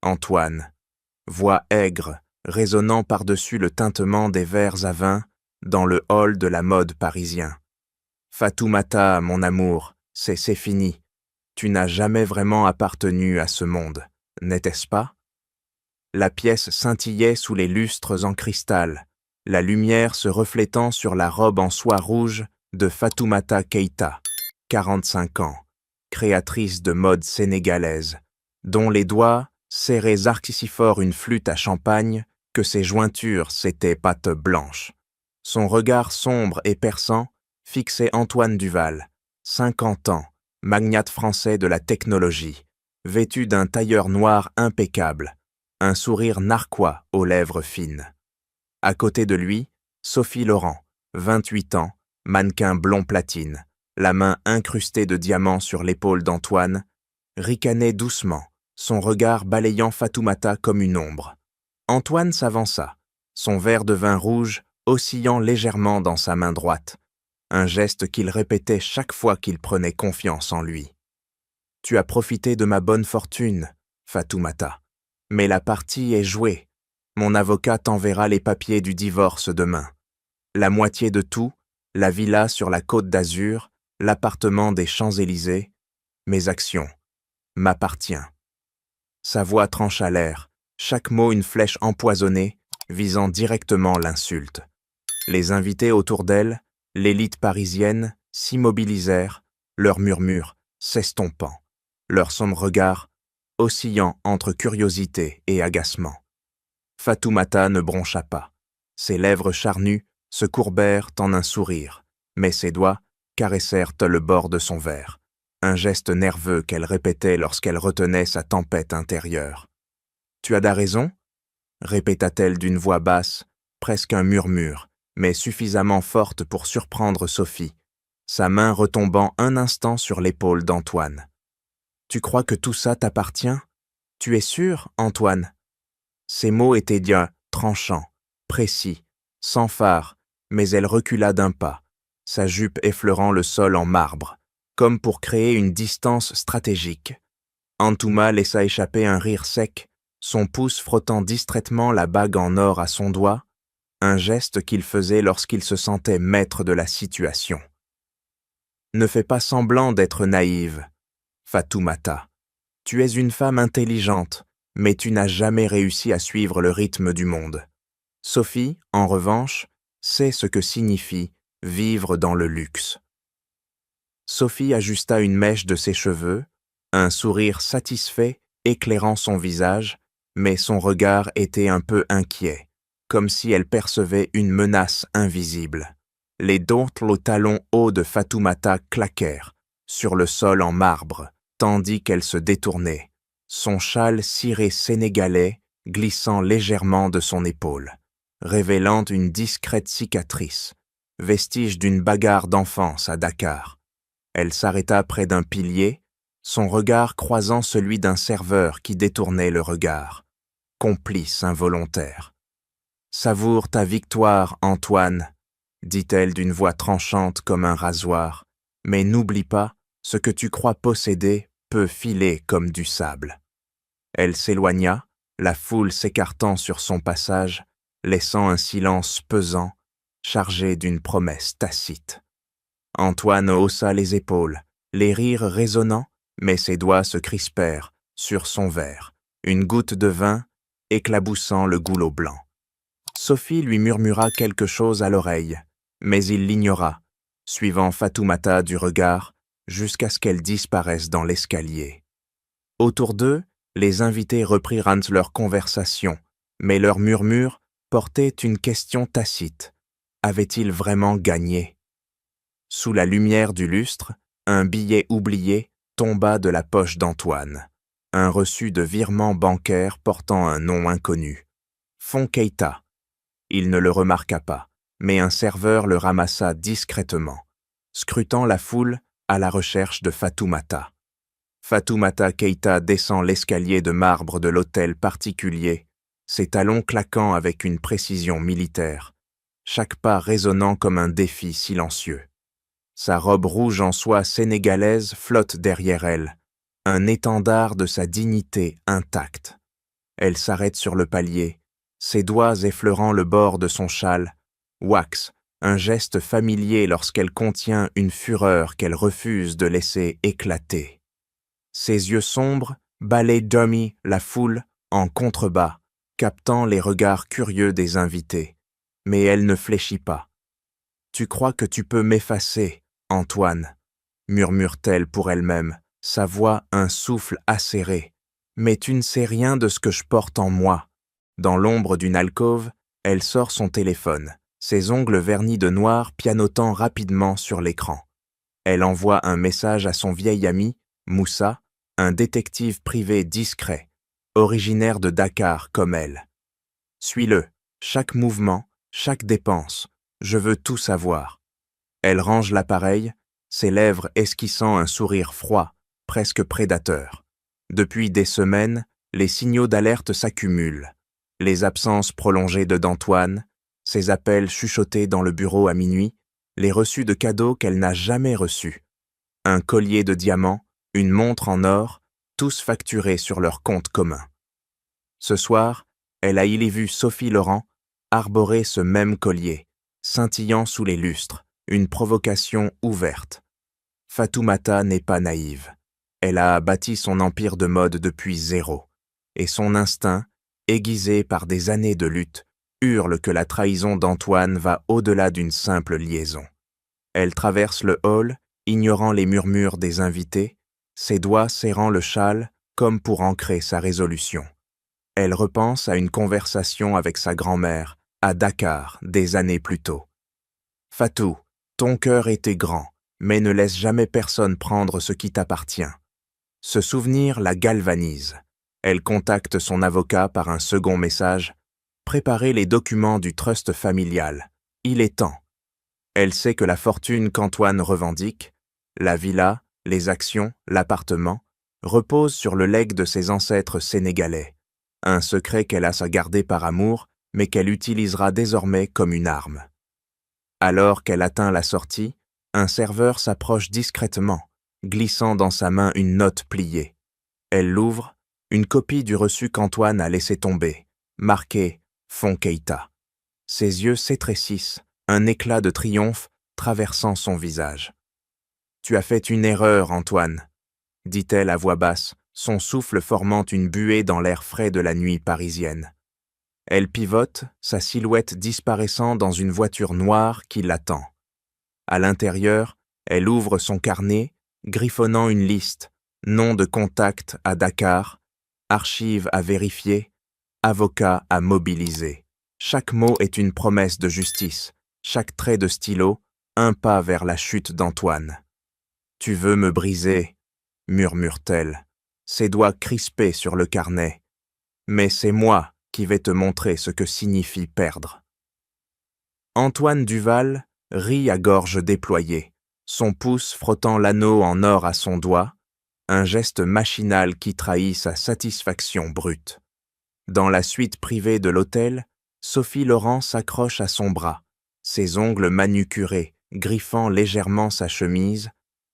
Antoine. Voix aigre, résonnant par-dessus le tintement des verres à vin dans le hall de la mode parisien. Fatoumata, mon amour, c'est fini. Tu n'as jamais vraiment appartenu à ce monde, n'était-ce pas? La pièce scintillait sous les lustres en cristal, la lumière se reflétant sur la robe en soie rouge de Fatoumata Keïta, 45 ans, créatrice de mode sénégalaise, dont les doigts serraient archifort une flûte à champagne que ses jointures s'étaient patte blanche. Son regard sombre et perçant fixait Antoine Duval, 50 ans, magnate français de la technologie, vêtu d'un tailleur noir impeccable, un sourire narquois aux lèvres fines. À côté de lui, Sophie Laurent, 28 ans, mannequin blond platine, la main incrustée de diamants sur l'épaule d'Antoine, ricanait doucement, son regard balayant Fatoumata comme une ombre. Antoine s'avança, son verre de vin rouge oscillant légèrement dans sa main droite, un geste qu'il répétait chaque fois qu'il prenait confiance en lui. « Tu as profité de ma bonne fortune, Fatoumata, mais la partie est jouée. Mon avocat t'enverra les papiers du divorce demain. La moitié de tout, la villa sur la Côte d'Azur, l'appartement des Champs-Élysées, mes actions, m'appartient. » Sa voix trancha l'air, chaque mot une flèche empoisonnée, visant directement l'insulte. Les invités autour d'elle, l'élite parisienne, s'immobilisèrent, leurs murmures s'estompant, leur sombre regard oscillant entre curiosité et agacement. Fatoumata ne broncha pas. Ses lèvres charnues se courbèrent en un sourire, mais ses doigts caressèrent le bord de son verre, un geste nerveux qu'elle répétait lorsqu'elle retenait sa tempête intérieure. « Tu as da raison ?» répéta-t-elle d'une voix basse, presque un murmure, mais suffisamment forte pour surprendre Sophie, sa main retombant un instant sur l'épaule d'Antoine. « Tu crois que tout ça t'appartient? Tu es sûr, Antoine ?» Ces mots étaient bien tranchants, précis, sans phare, mais elle recula d'un pas, sa jupe effleurant le sol en marbre, comme pour créer une distance stratégique. Antouma laissa échapper un rire sec, son pouce frottant distraitement la bague en or à son doigt, un geste qu'il faisait lorsqu'il se sentait maître de la situation. « Ne fais pas semblant d'être naïve, Fatoumata. Tu es une femme intelligente, mais tu n'as jamais réussi à suivre le rythme du monde. Sophie, en revanche, sait ce que signifie vivre dans le luxe. » Sophie ajusta une mèche de ses cheveux, un sourire satisfait éclairant son visage, mais son regard était un peu inquiet, comme si elle percevait une menace invisible. Les dentelles aux talons hauts de Fatoumata claquèrent sur le sol en marbre, tandis qu'elle se détournait, son châle ciré sénégalais glissant légèrement de son épaule, révélant une discrète cicatrice, vestige d'une bagarre d'enfance à Dakar. Elle s'arrêta près d'un pilier, son regard croisant celui d'un serveur qui détournait le regard, complice involontaire. « Savoure ta victoire, Antoine, » dit-elle d'une voix tranchante comme un rasoir, « mais n'oublie pas, ce que tu crois posséder peut filer comme du sable. » Elle s'éloigna, la foule s'écartant sur son passage, laissant un silence pesant, chargé d'une promesse tacite. Antoine haussa les épaules, les rires résonnants, mais ses doigts se crispèrent sur son verre, une goutte de vin éclaboussant le goulot blanc. Sophie lui murmura quelque chose à l'oreille, mais il l'ignora, suivant Fatoumata du regard jusqu'à ce qu'elle disparaisse dans l'escalier. Autour d'eux, les invités reprirent leur conversation, mais leur murmure portait une question tacite. Avait-il vraiment gagné? Sous la lumière du lustre, un billet oublié tomba de la poche d'Antoine, un reçu de virement bancaire portant un nom inconnu. Fonds Keïta. Il ne le remarqua pas, mais un serveur le ramassa discrètement, scrutant la foule à la recherche de Fatoumata. Fatoumata Keïta descend l'escalier de marbre de l'hôtel particulier, ses talons claquant avec une précision militaire, chaque pas résonnant comme un défi silencieux. Sa robe rouge en soie sénégalaise flotte derrière elle, un étendard de sa dignité intacte. Elle s'arrête sur le palier, ses doigts effleurant le bord de son châle. Wax, un geste familier lorsqu'elle contient une fureur qu'elle refuse de laisser éclater. Ses yeux sombres balayent Dummy la foule en contrebas, captant les regards curieux des invités. Mais elle ne fléchit pas. « Tu crois que tu peux m'effacer, Antoine ?» murmure-t-elle pour elle-même, sa voix un souffle acéré. « Mais tu ne sais rien de ce que je porte en moi. » Dans l'ombre d'une alcôve, elle sort son téléphone, ses ongles vernis de noir pianotant rapidement sur l'écran. Elle envoie un message à son vieil ami, Moussa, un détective privé discret, originaire de Dakar comme elle. « Suis-le, chaque mouvement, chaque dépense, je veux tout savoir. » Elle range l'appareil, ses lèvres esquissant un sourire froid, presque prédateur. Depuis des semaines, les signaux d'alerte s'accumulent. Les absences prolongées d'Antoine, ses appels chuchotés dans le bureau à minuit, les reçus de cadeaux qu'elle n'a jamais reçus. Un collier de diamants, une montre en or, tous facturés sur leur compte commun. Ce soir, elle a vu Sophie Laurent arborer ce même collier, scintillant sous les lustres, une provocation ouverte. Fatoumata n'est pas naïve. Elle a bâti son empire de mode depuis zéro, et son instinct, aiguisé par des années de lutte, hurle que la trahison d'Antoine va au-delà d'une simple liaison. Elle traverse le hall, ignorant les murmures des invités, ses doigts serrant le châle comme pour ancrer sa résolution. Elle repense à une conversation avec sa grand-mère, à Dakar, des années plus tôt. « Fatou, ton cœur était grand, mais ne laisse jamais personne prendre ce qui t'appartient. » Ce souvenir la galvanise. Elle contacte son avocat par un second message. « Préparez les documents du trust familial. Il est temps. » Elle sait que la fortune qu'Antoine revendique, la villa, les actions, l'appartement, repose sur le legs de ses ancêtres sénégalais. Un secret qu'elle a gardé par amour, mais qu'elle utilisera désormais comme une arme. Alors qu'elle atteint la sortie, un serveur s'approche discrètement, glissant dans sa main une note pliée. Elle l'ouvre, une copie du reçu qu'Antoine a laissé tomber, marqué « Fonds Keïta ». Ses yeux s'étrécissent, un éclat de triomphe traversant son visage. « Tu as fait une erreur, Antoine », dit-elle à voix basse, son souffle formant une buée dans l'air frais de la nuit parisienne. Elle pivote, sa silhouette disparaissant dans une voiture noire qui l'attend. À l'intérieur, elle ouvre son carnet, griffonnant une liste, nom de contact à Dakar, archives à vérifier, avocat à mobiliser. Chaque mot est une promesse de justice, chaque trait de stylo, un pas vers la chute d'Antoine. « Tu veux me briser ?» murmure-t-elle, ses doigts crispés sur le carnet. « Mais c'est moi qui vais te montrer ce que signifie perdre. » Antoine Duval rit à gorge déployée, son pouce frottant l'anneau en or à son doigt, un geste machinal qui trahit sa satisfaction brute. Dans la suite privée de l'hôtel, Sophie Laurent s'accroche à son bras, ses ongles manucurés, griffant légèrement sa chemise,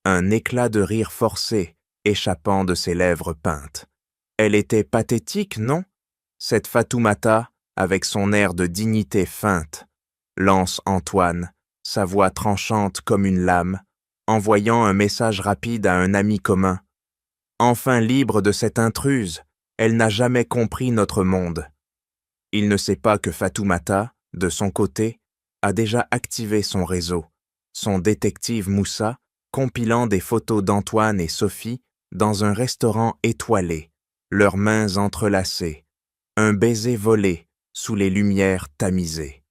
un éclat de rire forcé échappant de ses lèvres peintes. Elle était pathétique, non? Cette Fatoumata, avec son air de dignité feinte, lance Antoine, sa voix tranchante comme une lame, envoyant un message rapide à un ami commun. Enfin libre de cette intruse, elle n'a jamais compris notre monde. Il ne sait pas que Fatoumata, de son côté, a déjà activé son réseau, son détective Moussa, compilant des photos d'Antoine et Sophie dans un restaurant étoilé, leurs mains entrelacées, un baiser volé sous les lumières tamisées.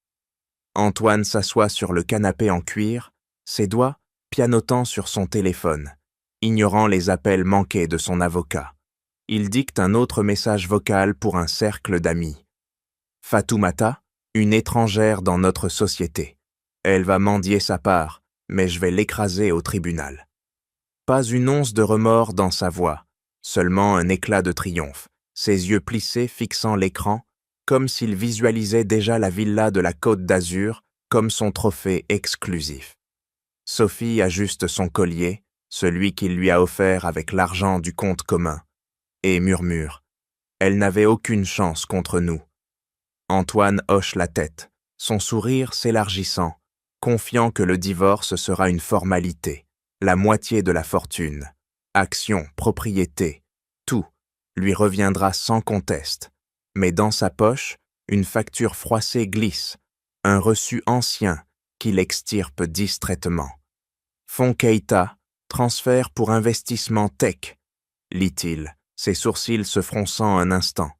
Antoine s'assoit sur le canapé en cuir, ses doigts pianotant sur son téléphone, ignorant les appels manqués de son avocat. Il dicte un autre message vocal pour un cercle d'amis. Fatoumata, une étrangère dans notre société. Elle va mendier sa part, mais je vais l'écraser au tribunal. Pas une once de remords dans sa voix, seulement un éclat de triomphe, ses yeux plissés fixant l'écran, comme s'il visualisait déjà la villa de la Côte d'Azur comme son trophée exclusif. Sophie ajuste son collier, celui qu'il lui a offert avec l'argent du compte commun, et murmure Elle n'avait aucune chance contre nous. Antoine hoche la tête, son sourire s'élargissant, confiant que le divorce sera une formalité, la moitié de la fortune, actions, propriété, tout, lui reviendra sans conteste. Mais dans sa poche, une facture froissée glisse, un reçu ancien qu'il extirpe distraitement. Fonds Keïta, transfert pour investissement tech, lit-il, ses sourcils se fronçant un instant.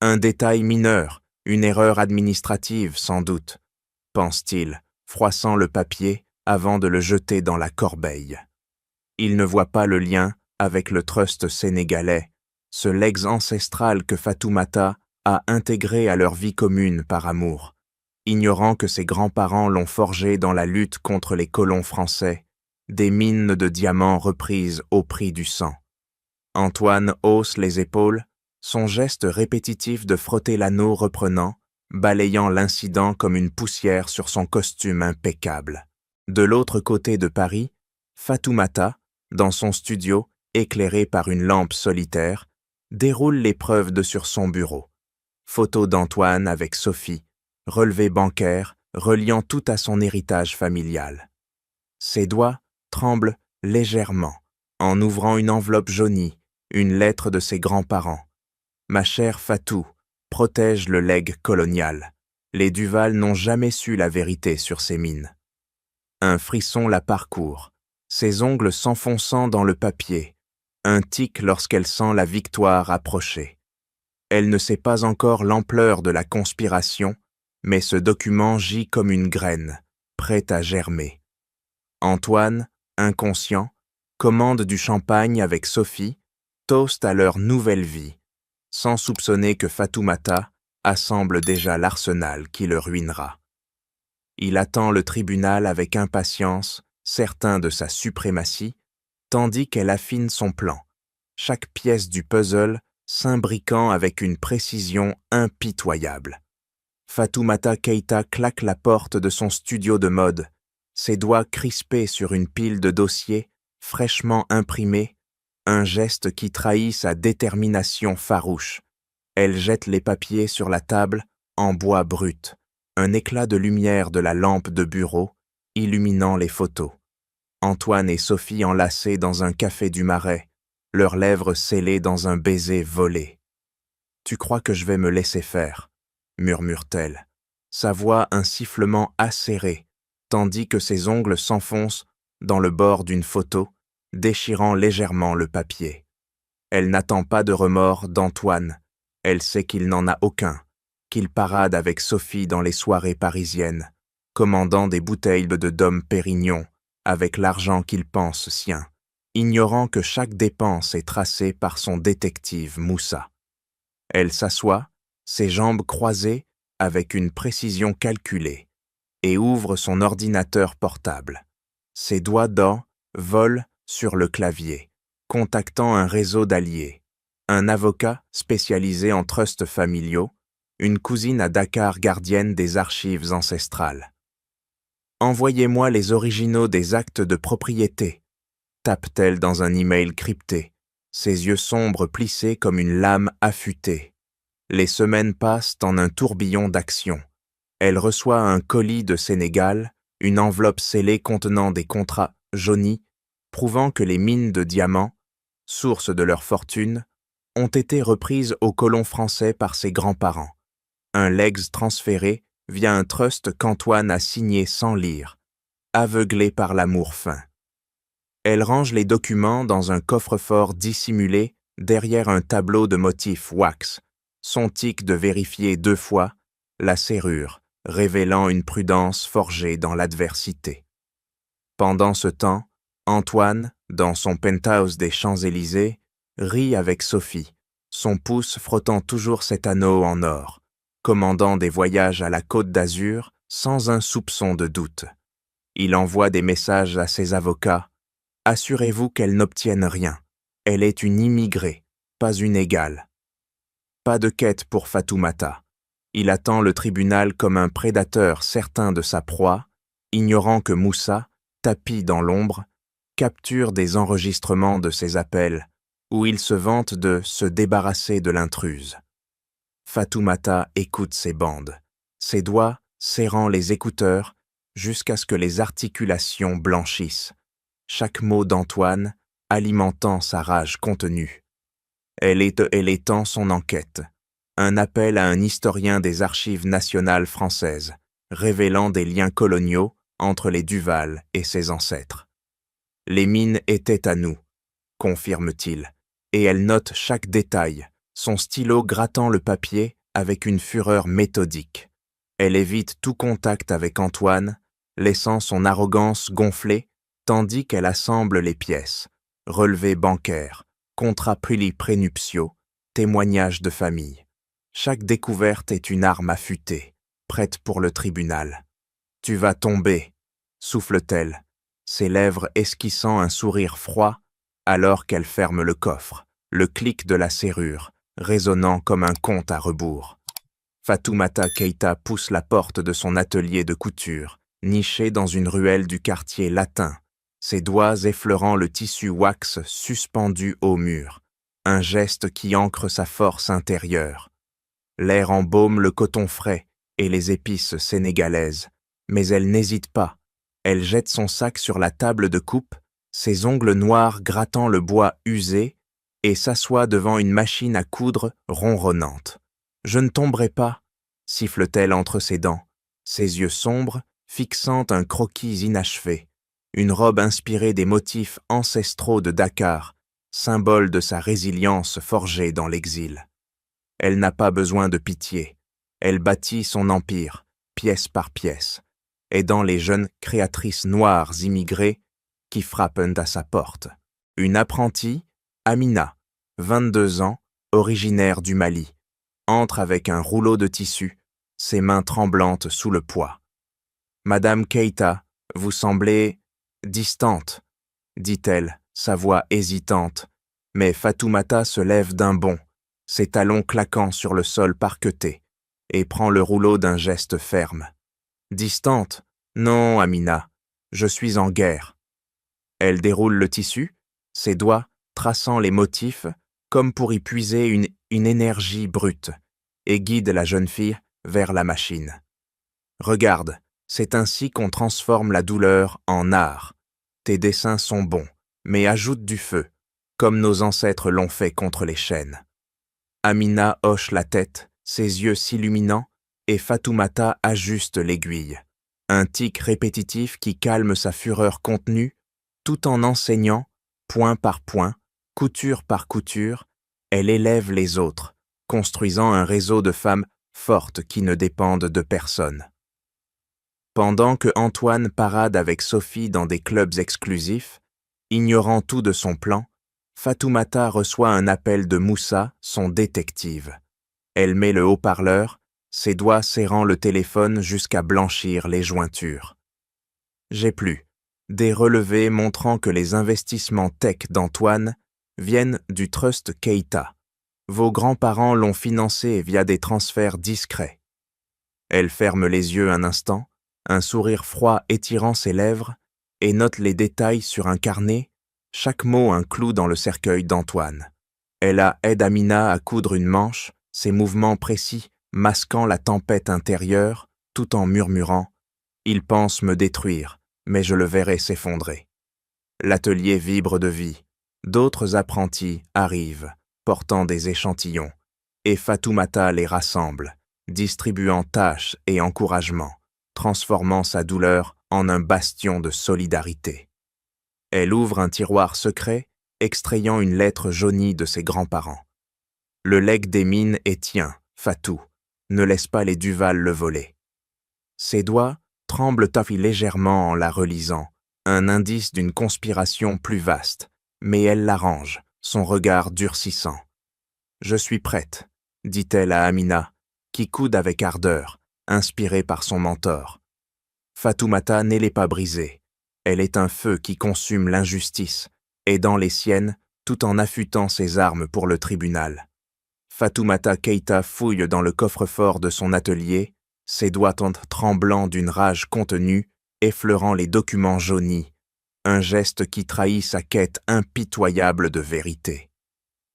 Un détail mineur, une erreur administrative sans doute, pense-t-il, froissant le papier avant de le jeter dans la corbeille. Il ne voit pas le lien avec le trust sénégalais, ce legs ancestral que Fatoumata a intégré à leur vie commune par amour, ignorant que ses grands-parents l'ont forgé dans la lutte contre les colons français, des mines de diamants reprises au prix du sang. Antoine hausse les épaules, son geste répétitif de frotter l'anneau reprenant, balayant l'incident comme une poussière sur son costume impeccable. De l'autre côté de Paris, Fatoumata, dans son studio, éclairé par une lampe solitaire, déroule l'épreuve de sur son bureau. Photo d'Antoine avec Sophie, relevé bancaire, reliant tout à son héritage familial. Ses doigts tremblent légèrement, en ouvrant une enveloppe jaunie, une lettre de ses grands-parents. Ma chère Fatou, protège le legs colonial. Les Duval n'ont jamais su la vérité sur ces mines. Un frisson la parcourt, ses ongles s'enfonçant dans le papier, un tic lorsqu'elle sent la victoire approcher. Elle ne sait pas encore l'ampleur de la conspiration, mais ce document gît comme une graine, prête à germer. Antoine, inconscient, commande du champagne avec Sophie, toast à leur nouvelle vie, sans soupçonner que Fatoumata assemble déjà l'arsenal qui le ruinera. Il attend le tribunal avec impatience, certain de sa suprématie, tandis qu'elle affine son plan, chaque pièce du puzzle s'imbriquant avec une précision impitoyable. Fatoumata Keïta claque la porte de son studio de mode, ses doigts crispés sur une pile de dossiers fraîchement imprimés, un geste qui trahit sa détermination farouche. Elle jette les papiers sur la table en bois brut, un éclat de lumière de la lampe de bureau illuminant les photos. Antoine et Sophie enlacés dans un café du Marais, leurs lèvres scellées dans un baiser volé. « Tu crois que je vais me laisser faire ?» murmure-t-elle, sa voix un sifflement acéré, tandis que ses ongles s'enfoncent dans le bord d'une photo, déchirant légèrement le papier. Elle n'attend pas de remords d'Antoine, elle sait qu'il n'en a aucun, qu'il parade avec Sophie dans les soirées parisiennes, commandant des bouteilles de Dom Pérignon avec l'argent qu'il pense sien, ignorant que chaque dépense est tracée par son détective Moussa. Elle s'assoit, ses jambes croisées avec une précision calculée, et ouvre son ordinateur portable. Ses doigts dents volent sur le clavier, contactant un réseau d'alliés, un avocat spécialisé en trusts familiaux, une cousine à Dakar gardienne des archives ancestrales. « Envoyez-moi les originaux des actes de propriété », tape-t-elle dans un email crypté, ses yeux sombres plissés comme une lame affûtée. Les semaines passent en un tourbillon d'action. Elle reçoit un colis de Sénégal, une enveloppe scellée contenant des contrats jaunis, prouvant que les mines de diamants, source de leur fortune, ont été reprises aux colons français par ses grands-parents. Un legs transféré via un trust qu'Antoine a signé sans lire, aveuglé par l'amour fin. Elle range les documents dans un coffre-fort dissimulé derrière un tableau de motifs wax, son tic de vérifier 2 fois la serrure, révélant une prudence forgée dans l'adversité. Pendant ce temps, Antoine, dans son penthouse des Champs-Élysées, rit avec Sophie, son pouce frottant toujours cet anneau en or, commandant des voyages à la Côte d'Azur sans un soupçon de doute. Il envoie des messages à ses avocats. « Assurez-vous qu'elle n'obtienne rien. Elle est une immigrée, pas une égale. » Pas de quête pour Fatoumata. Il attend le tribunal comme un prédateur certain de sa proie, ignorant que Moussa, tapi dans l'ombre, capture des enregistrements de ses appels, où il se vante de se débarrasser de l'intruse. Fatoumata écoute ses bandes, ses doigts serrant les écouteurs jusqu'à ce que les articulations blanchissent, chaque mot d'Antoine alimentant sa rage contenue. Elle étend son enquête, un appel à un historien des archives nationales françaises, révélant des liens coloniaux entre les Duval et ses ancêtres. Les mines étaient à nous, confirme-t-il, et elle note chaque détail, son stylo grattant le papier avec une fureur méthodique. Elle évite tout contact avec Antoine, laissant son arrogance gonfler, tandis qu'elle assemble les pièces, relevés bancaires, contrats prénuptiaux, témoignages de famille. Chaque découverte est une arme affûtée, prête pour le tribunal. « Tu vas tomber », souffle-t-elle, ses lèvres esquissant un sourire froid alors qu'elle ferme le coffre, le clic de la serrure, résonnant comme un compte à rebours. Fatoumata Keïta pousse la porte de son atelier de couture, niché dans une ruelle du quartier latin, ses doigts effleurant le tissu wax suspendu au mur, un geste qui ancre sa force intérieure. L'air embaume le coton frais et les épices sénégalaises, mais elle n'hésite pas. Elle jette son sac sur la table de coupe, ses ongles noirs grattant le bois usé, et s'assoit devant une machine à coudre ronronnante. « Je ne tomberai pas », siffle-t-elle entre ses dents, ses yeux sombres fixant un croquis inachevé, une robe inspirée des motifs ancestraux de Dakar, symbole de sa résilience forgée dans l'exil. Elle n'a pas besoin de pitié, elle bâtit son empire, pièce par pièce, aidant les jeunes créatrices noires immigrées qui frappent à sa porte. Une apprentie, Amina, 22 ans, originaire du Mali, entre avec un rouleau de tissu, ses mains tremblantes sous le poids. « Madame Keïta, vous semblez distante, » dit-elle, sa voix hésitante, mais Fatoumata se lève d'un bond, ses talons claquant sur le sol parqueté, et prend le rouleau d'un geste ferme. « Distante? Non, Amina, je suis en guerre. » Elle déroule le tissu, ses doigts traçant les motifs comme pour y puiser une énergie brute, et guide la jeune fille vers la machine. « Regarde, c'est ainsi qu'on transforme la douleur en art. Tes dessins sont bons, mais ajoute du feu, comme nos ancêtres l'ont fait contre les chaînes. » Amina hoche la tête, ses yeux s'illuminant, et Fatoumata ajuste l'aiguille. Un tic répétitif qui calme sa fureur contenue, tout en enseignant, point par point, couture par couture, elle élève les autres, construisant un réseau de femmes fortes qui ne dépendent de personne. Pendant que Antoine parade avec Sophie dans des clubs exclusifs, ignorant tout de son plan, Fatoumata reçoit un appel de Moussa, son détective. Elle met le haut-parleur, ses doigts serrant le téléphone jusqu'à blanchir les jointures. « J'ai plus. » Des relevés montrant que les investissements tech d'Antoine viennent du Trust Keïta. Vos grands-parents l'ont financé via des transferts discrets. Elle ferme les yeux un instant, un sourire froid étirant ses lèvres, et note les détails sur un carnet, chaque mot un clou dans le cercueil d'Antoine. Elle aide Amina à coudre une manche, ses mouvements précis masquant la tempête intérieure, tout en murmurant « Il pense me détruire, mais je le verrai s'effondrer. » L'atelier vibre de vie. D'autres apprentis arrivent, portant des échantillons, et Fatoumata les rassemble, distribuant tâches et encouragements, transformant sa douleur en un bastion de solidarité. Elle ouvre un tiroir secret, extrayant une lettre jaunie de ses grands-parents. « Le legs des mines est tien, Fatou. Ne laisse pas les Duval le voler. » Ses doigts tremblent légèrement en la relisant, un indice d'une conspiration plus vaste, mais elle l'arrange, son regard durcissant. « Je suis prête, » dit-elle à Amina, qui coude avec ardeur, inspirée par son mentor. Fatoumata n'est pas brisée. Elle est un feu qui consume l'injustice, aidant les siennes tout en affûtant ses armes pour le tribunal. Fatoumata Keïta fouille dans le coffre-fort de son atelier, ses doigts tremblants d'une rage contenue, effleurant les documents jaunis, un geste qui trahit sa quête impitoyable de vérité.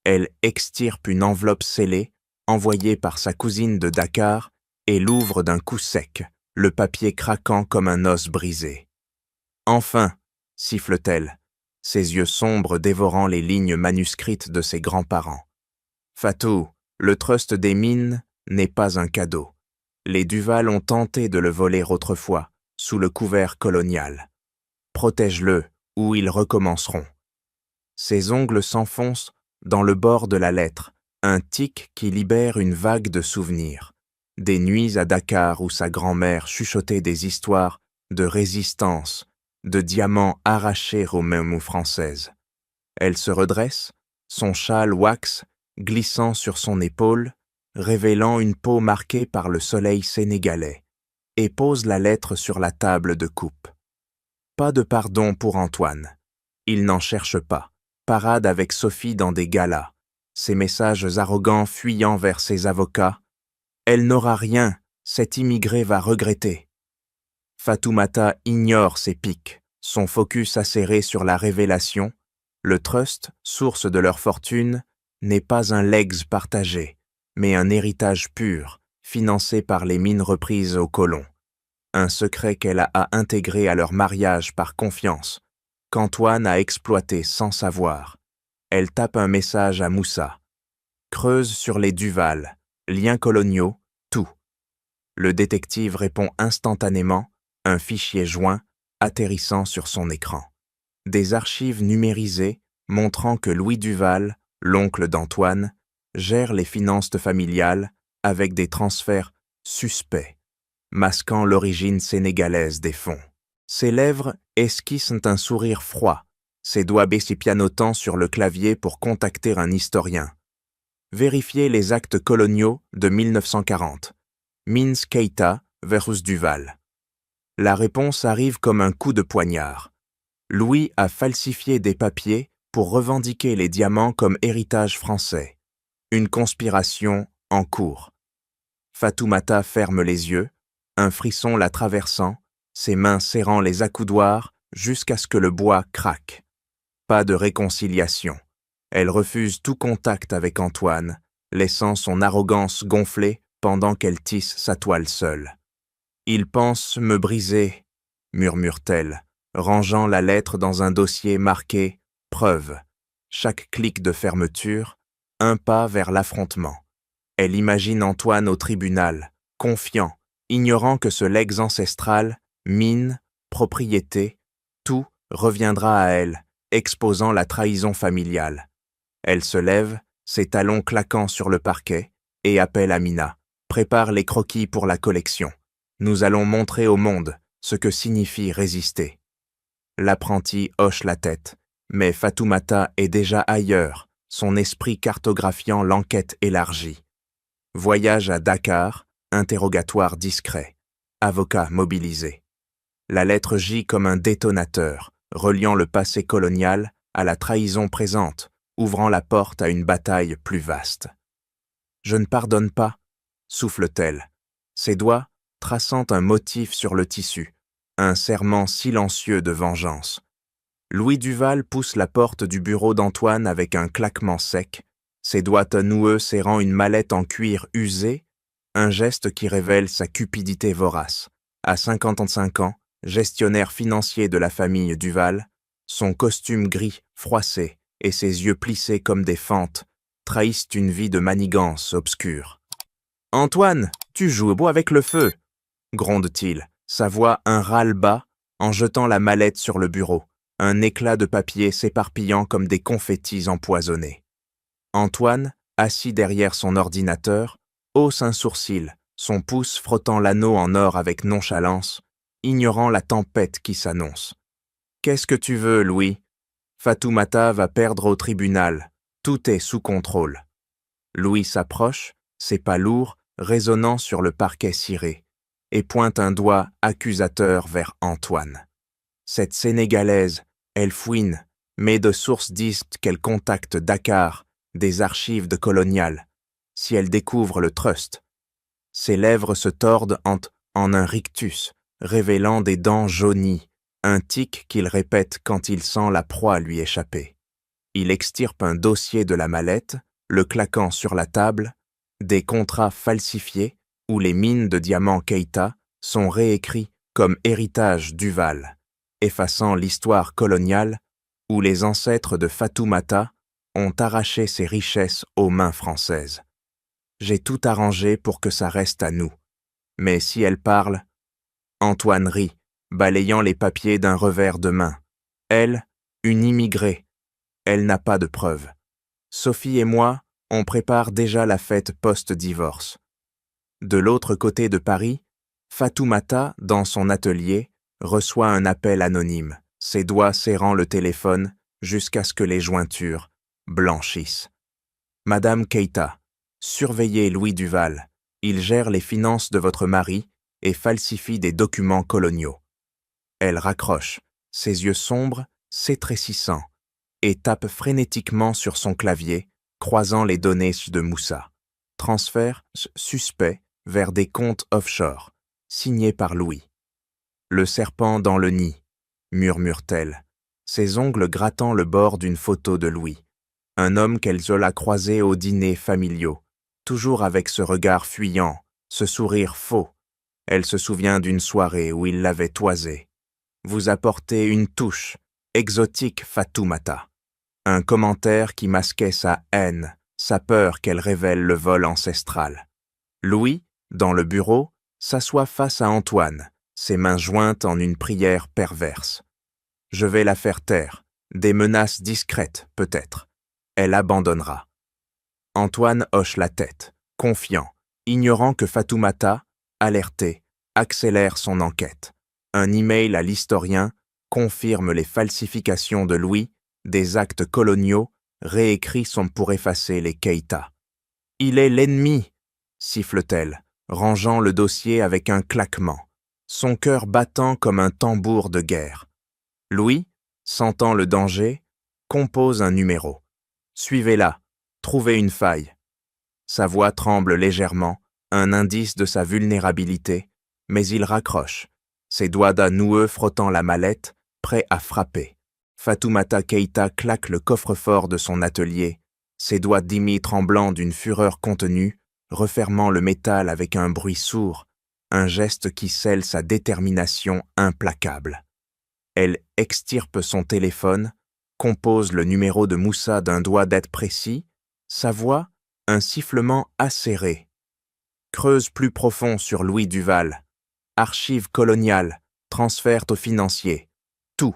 Elle extirpe une enveloppe scellée, envoyée par sa cousine de Dakar, et l'ouvre d'un coup sec, le papier craquant comme un os brisé. « Enfin !» siffle-t-elle, ses yeux sombres dévorant les lignes manuscrites de ses grands-parents. « Fatou, le trust des mines n'est pas un cadeau. Les Duval ont tenté de le voler autrefois, sous le couvert colonial. Protège-le, ou ils recommenceront. » Ses ongles s'enfoncent dans le bord de la lettre, un tic qui libère une vague de souvenirs. Des nuits à Dakar où sa grand-mère chuchotait des histoires de résistance, de diamants arrachés aux mains françaises. Elle se redresse, son châle wax glissant sur son épaule, révélant une peau marquée par le soleil sénégalais, et pose la lettre sur la table de coupe. Pas de pardon pour Antoine. Il n'en cherche pas. Parade avec Sophie dans des galas, ses messages arrogants fuyant vers ses avocats. Elle n'aura rien, cet immigré va regretter. Fatoumata ignore ses pics, son focus acéré sur la révélation. Le trust, source de leur fortune, n'est pas un legs partagé, mais un héritage pur, financé par les mines reprises aux colons. Un secret qu'elle a intégré à leur mariage par confiance, qu'Antoine a exploité sans savoir. Elle tape un message à Moussa. Creuse sur les Duval, liens coloniaux, tout. Le détective répond instantanément, un fichier joint, atterrissant sur son écran. Des archives numérisées montrant que Louis Duval, l'oncle d'Antoine, gère les finances familiales avec des transferts suspects, masquant l'origine sénégalaise des fonds. Ses lèvres esquissent un sourire froid, ses doigts pianotant sur le clavier pour contacter un historien. Vérifier les actes coloniaux de 1940. Mines Keita versus Duval. La réponse arrive comme un coup de poignard. Louis a falsifié des papiers pour revendiquer les diamants comme héritage français. Une conspiration en cours. Fatoumata ferme les yeux, un frisson la traversant, ses mains serrant les accoudoirs jusqu'à ce que le bois craque. Pas de réconciliation. Elle refuse tout contact avec Antoine, laissant son arrogance gonfler pendant qu'elle tisse sa toile seule. « Il pense me briser », murmure-t-elle, rangeant la lettre dans un dossier marqué « Preuve ». Chaque clic de fermeture, un pas vers l'affrontement. Elle imagine Antoine au tribunal, confiant, ignorant que ce legs ancestral, mine, propriété, tout reviendra à elle, exposant la trahison familiale. Elle se lève, ses talons claquant sur le parquet, et appelle Amina. Prépare les croquis pour la collection. Nous allons montrer au monde ce que signifie résister. L'apprenti hoche la tête, mais Fatoumata est déjà ailleurs, son esprit cartographiant l'enquête élargie. Voyage à Dakar, interrogatoire discret, avocat mobilisé. La lettre gît comme un détonateur, reliant le passé colonial à la trahison présente, ouvrant la porte à une bataille plus vaste. « Je ne pardonne pas », souffle-t-elle, ses doigts traçant un motif sur le tissu, un serment silencieux de vengeance. Louis Duval pousse la porte du bureau d'Antoine avec un claquement sec, ses doigts noueux serrant une mallette en cuir usé, un geste qui révèle sa cupidité vorace. À 55 ans, gestionnaire financier de la famille Duval, son costume gris froissé et ses yeux plissés comme des fentes trahissent une vie de manigance obscure. « Antoine, tu joues beau avec le feu !» gronde-t-il, sa voix un râle bas en jetant la mallette sur le bureau, un éclat de papier s'éparpillant comme des confettis empoisonnés. Antoine, assis derrière son ordinateur, hausse un sourcil, son pouce frottant l'anneau en or avec nonchalance, ignorant la tempête qui s'annonce. « Qu'est-ce que tu veux, Louis ? Fatoumata va perdre au tribunal. Tout est sous contrôle. » Louis s'approche, ses pas lourds résonnant sur le parquet ciré, et pointe un doigt accusateur vers Antoine. Cette Sénégalaise, elle fouine, mais de sources disent qu'elle contacte Dakar, des archives de colonial, si elle découvre le trust. Ses lèvres se tordent en un rictus, révélant des dents jaunies, un tic qu'il répète quand il sent la proie lui échapper. Il extirpe un dossier de la mallette, le claquant sur la table, des contrats falsifiés où les mines de diamants Keïta sont réécrits comme héritage Duval, effaçant l'histoire coloniale où les ancêtres de Fatoumata ont arraché ses richesses aux mains françaises. J'ai tout arrangé pour que ça reste à nous. Mais si elle parle, Antoine rit, balayant les papiers d'un revers de main. Elle, une immigrée, elle n'a pas de preuves. Sophie et moi, on prépare déjà la fête post-divorce. De l'autre côté de Paris, Fatoumata, dans son atelier, reçoit un appel anonyme, ses doigts serrant le téléphone jusqu'à ce que les jointures blanchissent. Madame Keïta, surveillez Louis Duval. Il gère les finances de votre mari et falsifie des documents coloniaux. Elle raccroche, ses yeux sombres, s'étrécissant, et tape frénétiquement sur son clavier, croisant les données de Moussa. Transfert suspect vers des comptes offshore, signés par Louis. Le serpent dans le nid, murmure-t-elle, ses ongles grattant le bord d'une photo de Louis. Un homme qu'elle a croisé aux dîners familiaux, toujours avec ce regard fuyant, ce sourire faux. Elle se souvient d'une soirée où il l'avait toisé. Vous apportez une touche, exotique Fatoumata. Un commentaire qui masquait sa haine, sa peur qu'elle révèle le vol ancestral. Louis, dans le bureau, s'assoit face à Antoine, ses mains jointes en une prière perverse. Je vais la faire taire, des menaces discrètes peut-être. Elle abandonnera. Antoine hoche la tête, confiant, ignorant que Fatoumata, alertée, accélère son enquête. Un email à l'historien confirme les falsifications de Louis, des actes coloniaux réécrits sont pour effacer les Keïta. « Il est l'ennemi !» siffle-t-elle, rangeant le dossier avec un claquement, son cœur battant comme un tambour de guerre. Louis, sentant le danger, compose un numéro. « Suivez-la, trouvez une faille. » Sa voix tremble légèrement, un indice de sa vulnérabilité, mais il raccroche, ses doigts noueux frottant la mallette, prêts à frapper. Fatoumata Keïta claque le coffre-fort de son atelier, ses doigts d'imi tremblants d'une fureur contenue, refermant le métal avec un bruit sourd, un geste qui scelle sa détermination implacable. Elle extirpe son téléphone, compose le numéro de Moussa d'un doigt d'être précis, sa voix, un sifflement acéré. Creuse plus profond sur Louis Duval. Archives coloniales, transfert aux financiers. Tout.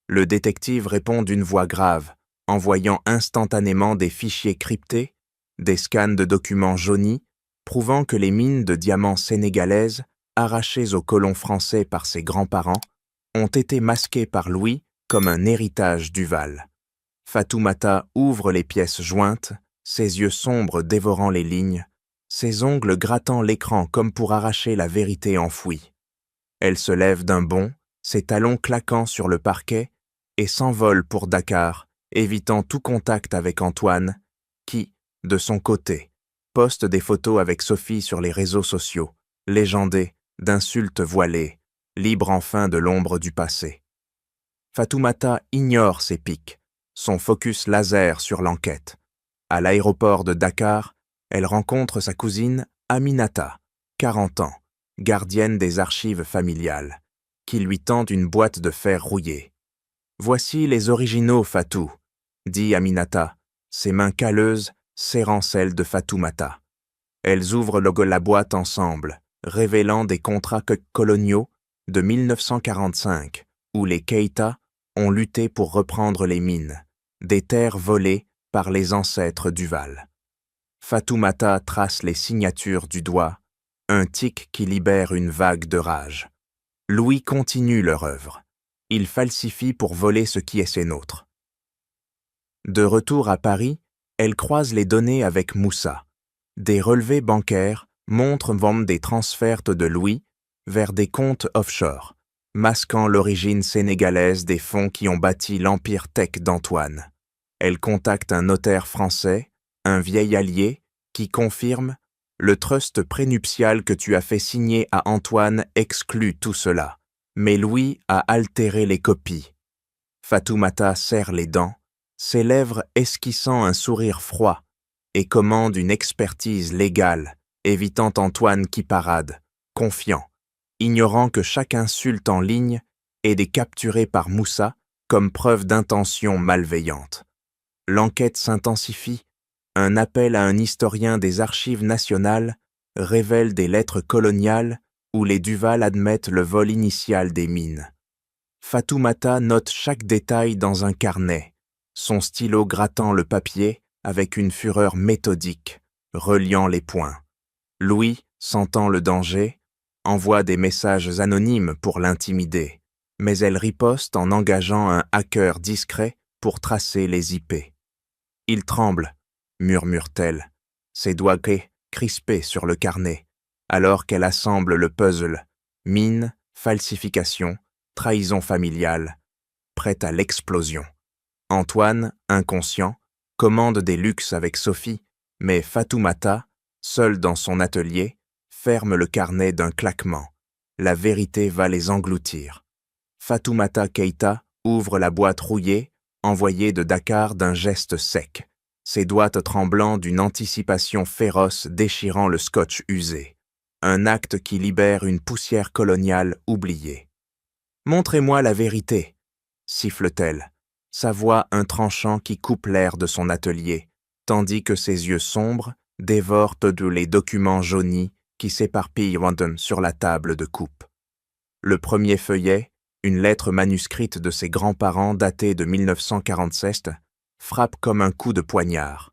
Le détective répond d'une voix grave, envoyant instantanément des fichiers cryptés, des scans de documents jaunis, prouvant que les mines de diamants sénégalaises, arrachées aux colons français par ses grands-parents, ont été masquées par Louis comme un héritage Duval. Fatoumata ouvre les pièces jointes, ses yeux sombres dévorant les lignes, ses ongles grattant l'écran comme pour arracher la vérité enfouie. Elle se lève d'un bond, ses talons claquant sur le parquet, et s'envole pour Dakar, évitant tout contact avec Antoine, qui, de son côté, poste des photos avec Sophie sur les réseaux sociaux, légendés d'insultes voilées, libre enfin de l'ombre du passé. Fatoumata ignore ses pics, son focus laser sur l'enquête. À l'aéroport de Dakar, elle rencontre sa cousine Aminata, 40 ans, gardienne des archives familiales, qui lui tend une boîte de fer rouillé. « Voici les originaux, Fatou », dit Aminata, ses mains calleuses serrant celles de Fatoumata. Elles ouvrent la boîte ensemble, révélant des contrats coloniaux de 1945, où les Keïta ont lutté pour reprendre les mines, des terres volées par les ancêtres Duval. Fatoumata trace les signatures du doigt, un tic qui libère une vague de rage. Louis continue leur œuvre. Il falsifie pour voler ce qui est ses nôtres. De retour à Paris, elle croise les données avec Moussa. Des relevés bancaires montrent des transferts de Louis vers des comptes offshore, masquant l'origine sénégalaise des fonds qui ont bâti l'empire tech d'Antoine. Elle contacte un notaire français, un vieil allié, qui confirme « Le trust prénuptial que tu as fait signer à Antoine exclut tout cela, mais Louis a altéré les copies. » Fatoumata serre les dents, ses lèvres esquissant un sourire froid, et commande une expertise légale, évitant Antoine qui parade, confiant, ignorant que chaque insulte en ligne est capturée par Moussa comme preuve d'intention malveillante. L'enquête s'intensifie. Un appel à un historien des archives nationales révèle des lettres coloniales où les Duval admettent le vol initial des mines. Fatoumata note chaque détail dans un carnet, son stylo grattant le papier avec une fureur méthodique, reliant les points. Louis, sentant le danger, envoie des messages anonymes pour l'intimider, mais elle riposte en engageant un hacker discret pour tracer les IP. Il tremble, murmure-t-elle, ses doigts crispés sur le carnet, alors qu'elle assemble le puzzle, mine, falsification, trahison familiale, prête à l'explosion. Antoine, inconscient, commande des luxes avec Sophie, mais Fatoumata, seule dans son atelier, ferme le carnet d'un claquement. La vérité va les engloutir. Fatoumata Keïta ouvre la boîte rouillée, envoyée de Dakar d'un geste sec, ses doigts tremblants d'une anticipation féroce déchirant le scotch usé. Un acte qui libère une poussière coloniale oubliée. « Montrez-moi la vérité !» siffle-t-elle, sa voix un tranchant qui coupe l'air de son atelier, tandis que ses yeux sombres dévorent tous les documents jaunis qui s'éparpillent sur la table de coupe. Le premier feuillet, une lettre manuscrite de ses grands-parents datée de 1947, frappe comme un coup de poignard.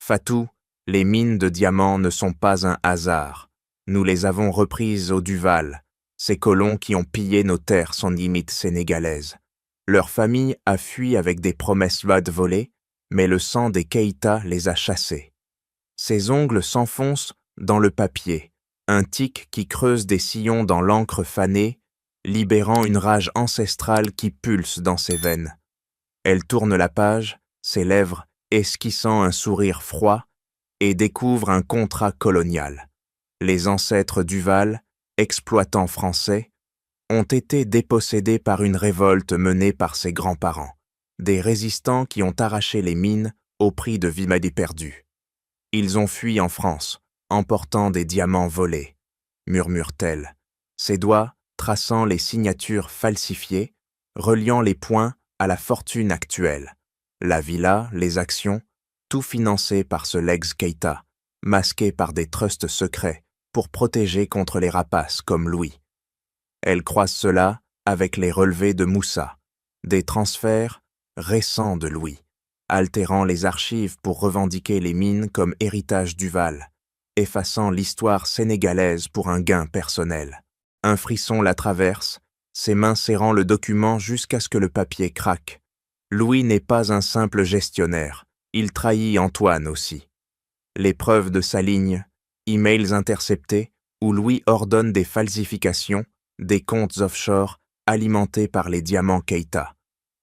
Fatou, les mines de diamants ne sont pas un hasard. Nous les avons reprises au Duval. Ces colons qui ont pillé nos terres sont limite sénégalaises. Leur famille a fui avec des promesses volées, mais le sang des Keïta les a chassés. Ses ongles s'enfoncent dans le papier, un tic qui creuse des sillons dans l'encre fanée, libérant une rage ancestrale qui pulse dans ses veines. Elle tourne la page, ses lèvres esquissant un sourire froid, et découvre un contrat colonial. Les ancêtres Duval, exploitants français, ont été dépossédés par une révolte menée par ses grands-parents, des résistants qui ont arraché les mines au prix de vies perdues. Ils ont fui en France, emportant des diamants volés, murmure-t-elle, ses doigts traçant les signatures falsifiées, reliant les points à la fortune actuelle. La villa, les actions, tout financé par ce Legs Keïta, masqué par des trusts secrets pour protéger contre les rapaces comme Louis. Elle croise cela avec les relevés de Moussa, des transferts récents de Louis, altérant les archives pour revendiquer les mines comme héritage Duval, effaçant l'histoire sénégalaise pour un gain personnel. Un frisson la traverse, ses mains serrant le document jusqu'à ce que le papier craque. Louis n'est pas un simple gestionnaire, il trahit Antoine aussi. Les preuves de sa ligne, emails interceptés, où Louis ordonne des falsifications, des comptes offshore alimentés par les diamants Keïta,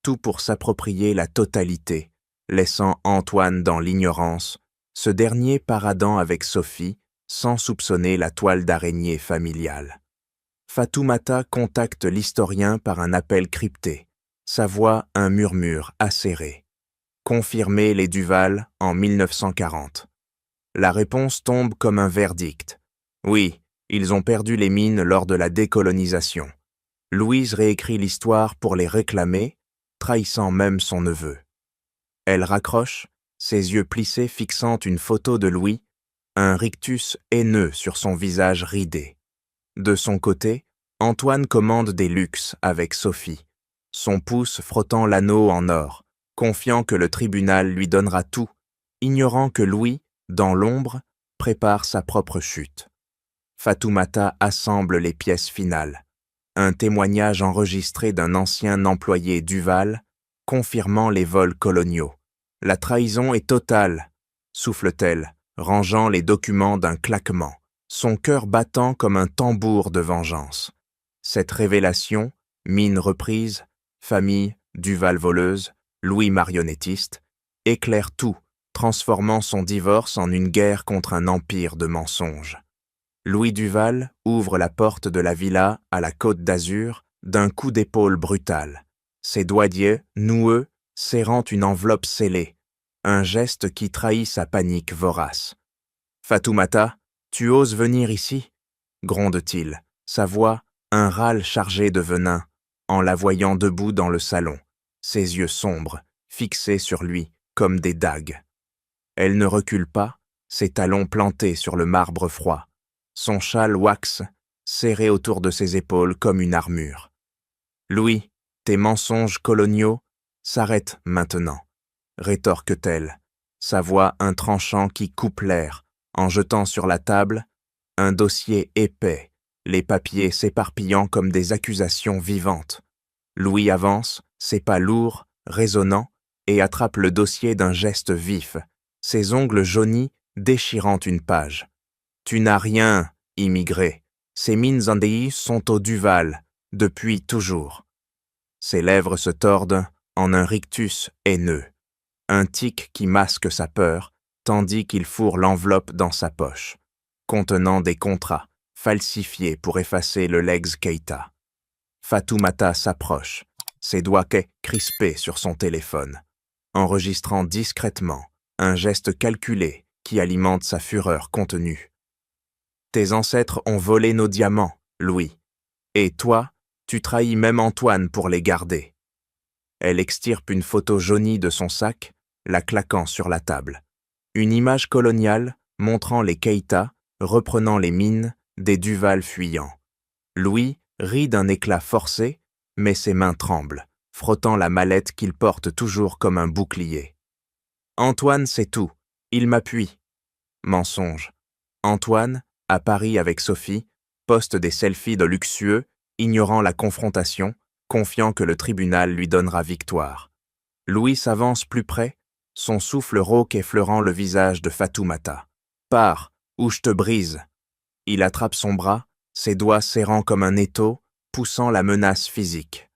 tout pour s'approprier la totalité, laissant Antoine dans l'ignorance, ce dernier paradant avec Sophie, sans soupçonner la toile d'araignée familiale. Fatoumata contacte l'historien par un appel crypté, sa voix un murmure acéré. Confirmer les Duval en 1940. La réponse tombe comme un verdict. Oui, ils ont perdu les mines lors de la décolonisation. Louise réécrit l'histoire pour les réclamer, trahissant même son neveu. Elle raccroche, ses yeux plissés fixant une photo de Louis, un rictus haineux sur son visage ridé. De son côté, Antoine commande des luxes avec Sophie, son pouce frottant l'anneau en or, confiant que le tribunal lui donnera tout, ignorant que Louis, dans l'ombre, prépare sa propre chute. Fatoumata assemble les pièces finales. Un témoignage enregistré d'un ancien employé Duval, confirmant les vols coloniaux. La trahison est totale, souffle-t-elle, rangeant les documents d'un claquement, son cœur battant comme un tambour de vengeance. Cette révélation, mine reprise, famille, Duval voleuse, Louis marionnettiste, éclaire tout, transformant son divorce en une guerre contre un empire de mensonges. Louis Duval ouvre la porte de la villa à la Côte d'Azur d'un coup d'épaule brutal. Ses doigts noueux serrant une enveloppe scellée, un geste qui trahit sa panique vorace. « Fatoumata, tu oses venir ici ?» gronde-t-il, sa voix un râle chargé de venin, en la voyant debout dans le salon, ses yeux sombres, fixés sur lui comme des dagues. Elle ne recule pas, ses talons plantés sur le marbre froid, son châle wax serré autour de ses épaules comme une armure. « Louis, tes mensonges coloniaux s'arrêtent maintenant, » rétorque-t-elle, sa voix un tranchant qui coupe l'air, en jetant sur la table un dossier épais, les papiers s'éparpillant comme des accusations vivantes. Louis avance, ses pas lourds, résonnants, et attrape le dossier d'un geste vif, ses ongles jaunis déchirant une page. « Tu n'as rien, immigré. Ces mines andéis sont au Duval, depuis toujours. » Ses lèvres se tordent en un rictus haineux, un tic qui masque sa peur, tandis qu'il fourre l'enveloppe dans sa poche, contenant des contrats, falsifiés pour effacer le Legs Keita. Fatoumata s'approche, ses doigts crispés sur son téléphone, enregistrant discrètement un geste calculé qui alimente sa fureur contenue. « Tes ancêtres ont volé nos diamants, Louis, et toi, tu trahis même Antoine pour les garder. » Elle extirpe une photo jaunie de son sac, la claquant sur la table. Une image coloniale montrant les Keita reprenant les mines des Duval fuyants. Louis rit d'un éclat forcé, mais ses mains tremblent, frottant la mallette qu'il porte toujours comme un bouclier. « Antoine sait tout, il m'appuie. » Mensonge. Antoine, à Paris avec Sophie, poste des selfies de luxueux, ignorant la confrontation, confiant que le tribunal lui donnera victoire. Louis s'avance plus près, son souffle rauque effleurant le visage de Fatoumata. « Pars, ou je te brise !» Il attrape son bras, ses doigts serrant comme un étau, poussant la menace physique.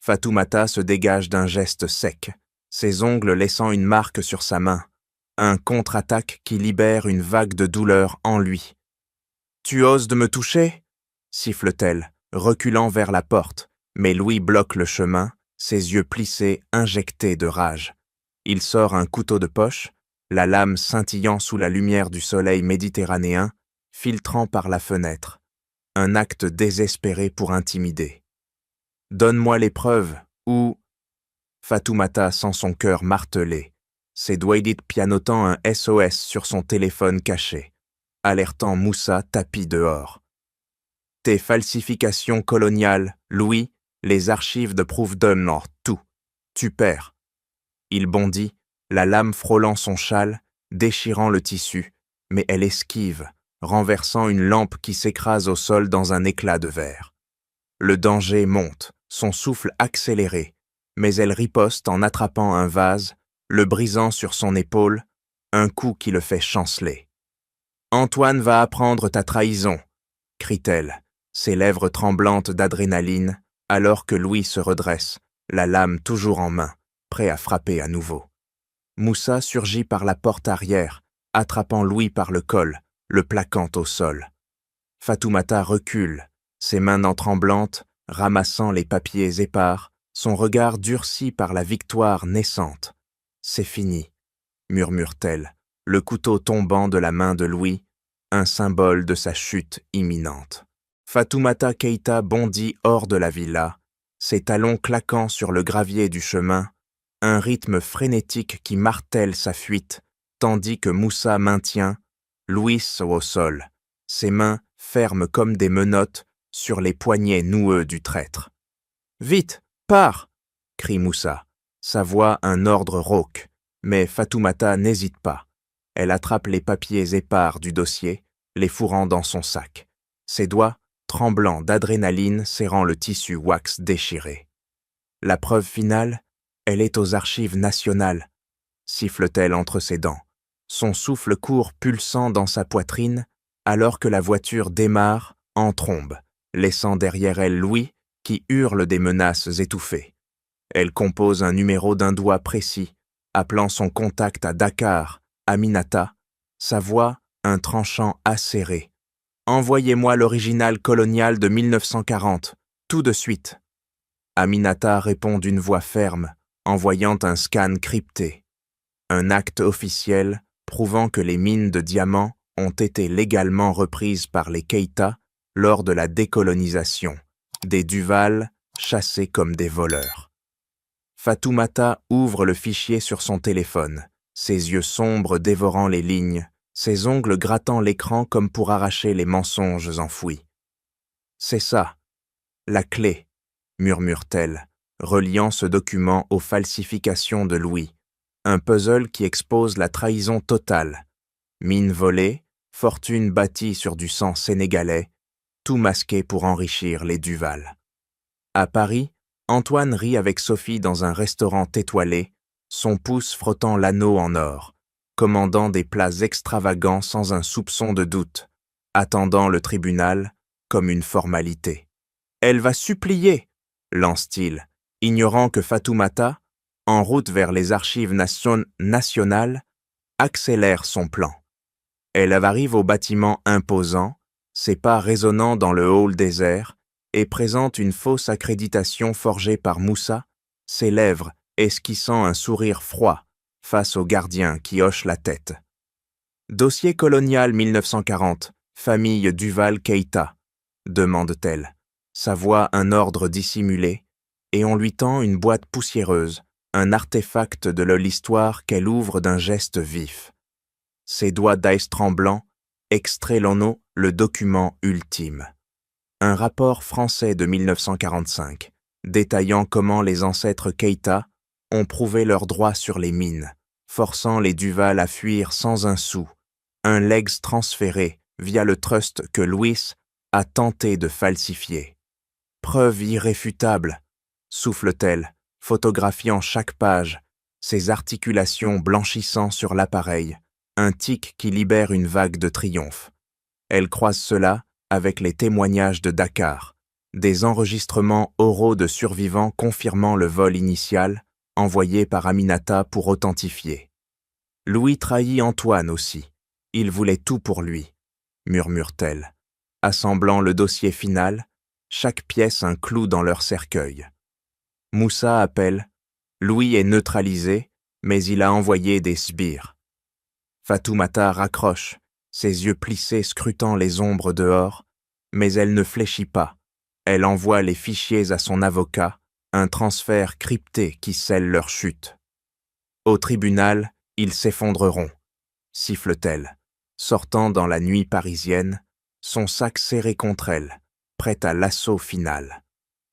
Fatoumata se dégage d'un geste sec, ses ongles laissant une marque sur sa main, un contre-attaque qui libère une vague de douleur en lui. « Tu oses de me toucher ?» siffle-t-elle, reculant vers la porte, mais Louis bloque le chemin, ses yeux plissés, injectés de rage. Il sort un couteau de poche, la lame scintillant sous la lumière du soleil méditerranéen, filtrant par la fenêtre. Un acte désespéré pour intimider. « Donne-moi les preuves, ou... » Fatoumata sent son cœur martelé, ses doigts pianotant un SOS sur son téléphone caché, alertant Moussa tapis dehors. « Tes falsifications coloniales, Louis, les archives de Proofdom, tout. Tu perds. » Il bondit, la lame frôlant son châle, déchirant le tissu, mais elle esquive, renversant une lampe qui s'écrase au sol dans un éclat de verre. Le danger monte, son souffle accéléré, mais elle riposte en attrapant un vase, le brisant sur son épaule, un coup qui le fait chanceler. « Antoine va apprendre ta trahison !» crie-t-elle, ses lèvres tremblantes d'adrénaline, alors que Louis se redresse, la lame toujours en main, prêt à frapper à nouveau. Moussa surgit par la porte arrière, attrapant Louis par le col, le plaquant au sol. Fatoumata recule, ses mains tremblantes, ramassant les papiers épars, son regard durci par la victoire naissante. « C'est fini », murmure-t-elle, le couteau tombant de la main de Louis, un symbole de sa chute imminente. Fatoumata Keita bondit hors de la villa, ses talons claquant sur le gravier du chemin, un rythme frénétique qui martèle sa fuite, tandis que Moussa maintient, Louis au sol, ses mains fermes comme des menottes sur les poignets noueux du traître. « Vite, pars !» crie Moussa, sa voix un ordre rauque, mais Fatoumata n'hésite pas. Elle attrape les papiers épars du dossier, les fourrant dans son sac, ses doigts tremblants d'adrénaline serrant le tissu wax déchiré. La preuve finale, elle est aux archives nationales, siffle-t-elle entre ses dents, son souffle court pulsant dans sa poitrine, alors que la voiture démarre en trombe, laissant derrière elle Louis qui hurle des menaces étouffées. Elle compose un numéro d'un doigt précis, appelant son contact à Dakar, Aminata, sa voix un tranchant acéré. « Envoyez-moi l'original colonial de 1940, tout de suite. » Aminata répond d'une voix ferme, envoyant un scan crypté. Un acte officiel prouvant que les mines de diamants ont été légalement reprises par les Keïta lors de la décolonisation, des Duval chassés comme des voleurs. Fatoumata ouvre le fichier sur son téléphone, ses yeux sombres dévorant les lignes, ses ongles grattant l'écran comme pour arracher les mensonges enfouis. « C'est ça, la clé », murmure-t-elle, reliant ce document aux falsifications de Louis, un puzzle qui expose la trahison totale. Mine volée, fortune bâtie sur du sang sénégalais, tout masqué pour enrichir les Duval. À Paris, Antoine rit avec Sophie dans un restaurant étoilé, son pouce frottant l'anneau en or, commandant des plats extravagants sans un soupçon de doute, attendant le tribunal comme une formalité. « Elle va supplier !» lance-t-il, ignorant que Fatoumata, en route vers les archives nationales, accélère son plan. Elle arrive au bâtiment imposant, ses pas résonnant dans le hall désert, et présente une fausse accréditation forgée par Moussa, ses lèvres esquissant un sourire froid face au gardien qui hoche la tête. Dossier colonial 1940, famille Duval Keïta, demande-t-elle, sa voix un ordre dissimulé, et on lui tend une boîte poussiéreuse, un artefact de l'histoire qu'elle ouvre d'un geste vif. Ses doigts d'aïs tremblants extraient le document ultime. Un rapport français de 1945, détaillant comment les ancêtres Keïta ont prouvé leurs droits sur les mines, forçant les Duval à fuir sans un sou, un legs transféré via le trust que Louis a tenté de falsifier. Preuve irréfutable, souffle-t-elle, photographiant chaque page, ses articulations blanchissant sur l'appareil, un tic qui libère une vague de triomphe. Elle croise cela avec les témoignages de Dakar, des enregistrements oraux de survivants confirmant le vol initial, envoyé par Aminata pour authentifier. Louis trahit Antoine aussi. Il voulait tout pour lui, murmure-t-elle, assemblant le dossier final, chaque pièce un clou dans leur cercueil. Moussa appelle. Louis est neutralisé, mais il a envoyé des sbires. Fatoumata raccroche, ses yeux plissés scrutant les ombres dehors, mais elle ne fléchit pas. Elle envoie les fichiers à son avocat, un transfert crypté qui scelle leur chute. Au tribunal, ils s'effondreront, siffle-t-elle, sortant dans la nuit parisienne, son sac serré contre elle, prête à l'assaut final.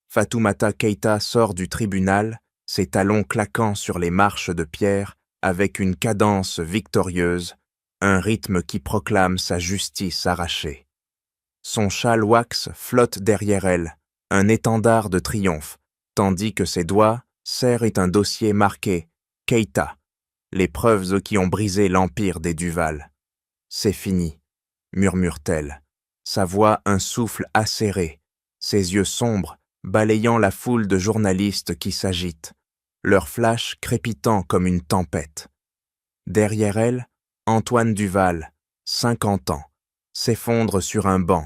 Fatoumata Keïta sort du tribunal, ses talons claquant sur les marches de pierre avec une cadence victorieuse, un rythme qui proclame sa justice arrachée. Son châle wax flotte derrière elle, un étendard de triomphe, tandis que ses doigts serrent un dossier marqué « Keïta », les preuves qui ont brisé l'empire des Duval. « C'est fini », murmure-t-elle, sa voix un souffle acéré, ses yeux sombres balayant la foule de journalistes qui s'agitent, leur flash crépitant comme une tempête. Derrière elle, Antoine Duval, 50 ans, s'effondre sur un banc,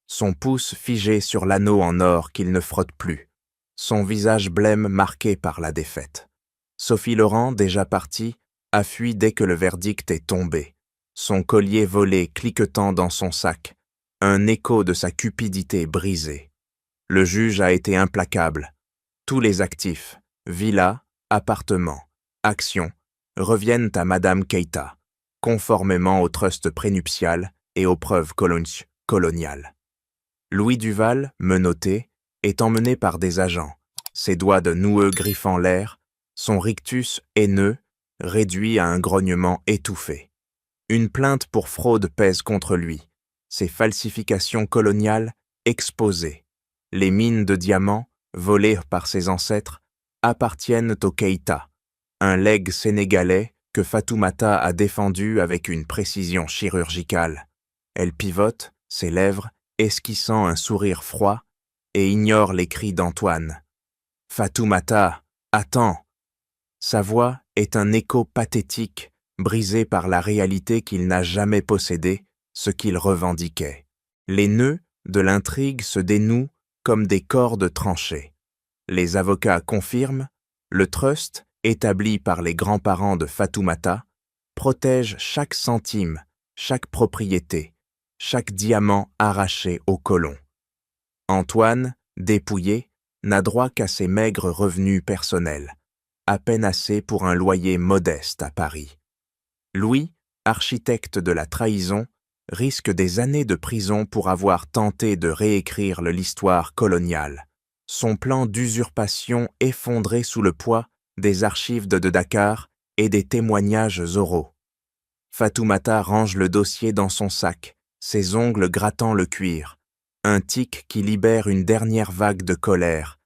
son pouce figé sur l'anneau en or qu'il ne frotte plus, son visage blême marqué par la défaite. Sophie Laurent, déjà partie, a fui dès que le verdict est tombé, son collier volé cliquetant dans son sac, un écho de sa cupidité brisée. Le juge a été implacable. Tous les actifs, villas, appartements, actions, reviennent à Madame Keïta, conformément au trust prénuptial et aux preuves coloniales. Louis Duval, menotté, est emmené par des agents, ses doigts de noueux griffant l'air, son rictus haineux, réduit à un grognement étouffé. Une plainte pour fraude pèse contre lui, ses falsifications coloniales exposées. Les mines de diamants, volées par ses ancêtres, appartiennent aux Keïta, un legs sénégalais que Fatoumata a défendu avec une précision chirurgicale. Elle pivote, ses lèvres esquissant un sourire froid, et ignore les cris d'Antoine. « Fatoumata, attends !» Sa voix est un écho pathétique, brisé par la réalité qu'il n'a jamais possédée, ce qu'il revendiquait. Les nœuds de l'intrigue se dénouent comme des cordes tranchées. Les avocats confirment, le trust établi par les grands-parents de Fatoumata, protège chaque centime, chaque propriété, chaque diamant arraché aux colons. Antoine, dépouillé, n'a droit qu'à ses maigres revenus personnels, à peine assez pour un loyer modeste à Paris. Louis, architecte de la trahison, risque des années de prison pour avoir tenté de réécrire l'histoire coloniale, son plan d'usurpation effondré sous le poids des archives de Dakar et des témoignages oraux. Fatoumata range le dossier dans son sac, ses ongles grattant le cuir, un tic qui libère une dernière vague de colère,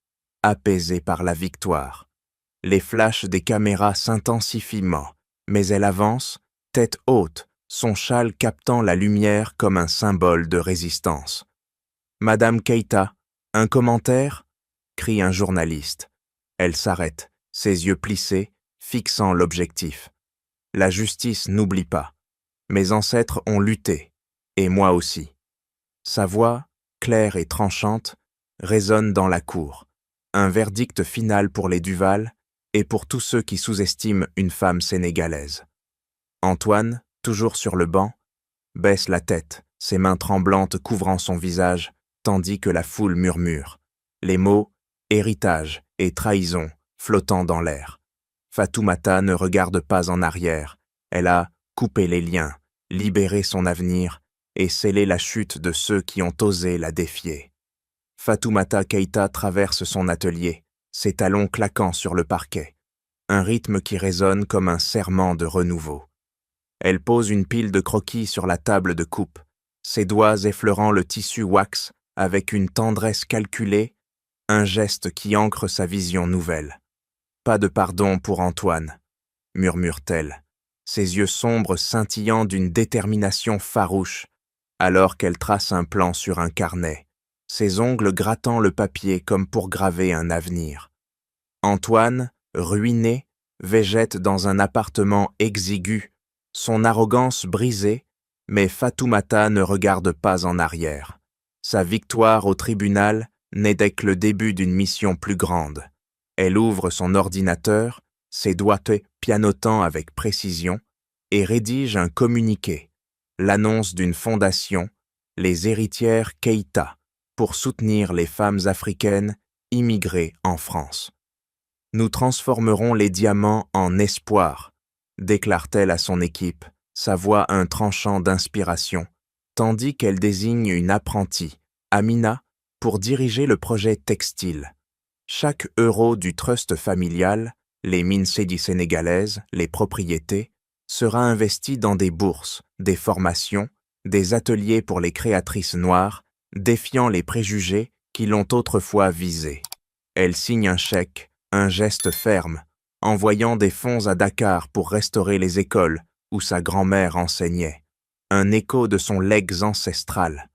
apaisée par la victoire. Les flashs des caméras s'intensifient, mais elle avance, tête haute, son châle captant la lumière comme un symbole de résistance. « Madame Keïta, un commentaire ?» crie un journaliste. Elle s'arrête, ses yeux plissés, fixant l'objectif. La justice n'oublie pas. Mes ancêtres ont lutté, et moi aussi. Sa voix, claire et tranchante, résonne dans la cour. Un verdict final pour les Duval et pour tous ceux qui sous-estiment une femme sénégalaise. Antoine, toujours sur le banc, baisse la tête, ses mains tremblantes couvrant son visage, tandis que la foule murmure. Les mots « héritage » et « trahison » flottant dans l'air. Fatoumata ne regarde pas en arrière. Elle a coupé les liens, libéré son avenir et scellé la chute de ceux qui ont osé la défier. Fatoumata Keïta traverse son atelier, ses talons claquant sur le parquet, un rythme qui résonne comme un serment de renouveau. Elle pose une pile de croquis sur la table de coupe, ses doigts effleurant le tissu wax avec une tendresse calculée, un geste qui ancre sa vision nouvelle. « Pas de pardon pour Antoine », murmure-t-elle, ses yeux sombres scintillant d'une détermination farouche, alors qu'elle trace un plan sur un carnet, ses ongles grattant le papier comme pour graver un avenir. Antoine, ruiné, végète dans un appartement exigu, son arrogance brisée, mais Fatoumata ne regarde pas en arrière. Sa victoire au tribunal n'est que le début d'une mission plus grande. Elle ouvre son ordinateur, ses doigts pianotant avec précision, et rédige un communiqué, l'annonce d'une fondation, les héritières Keïta, pour soutenir les femmes africaines immigrées en France. « Nous transformerons les diamants en espoir », déclare-t-elle à son équipe, sa voix un tranchant d'inspiration, tandis qu'elle désigne une apprentie, Amina, pour diriger le projet textile. Chaque euro du trust familial, les mines sénégalaises, les propriétés, sera investi dans des bourses, des formations, des ateliers pour les créatrices noires, défiant les préjugés qui l'ont autrefois visée. Elle signe un chèque, un geste ferme, envoyant des fonds à Dakar pour restaurer les écoles où sa grand-mère enseignait, un écho de son legs ancestral.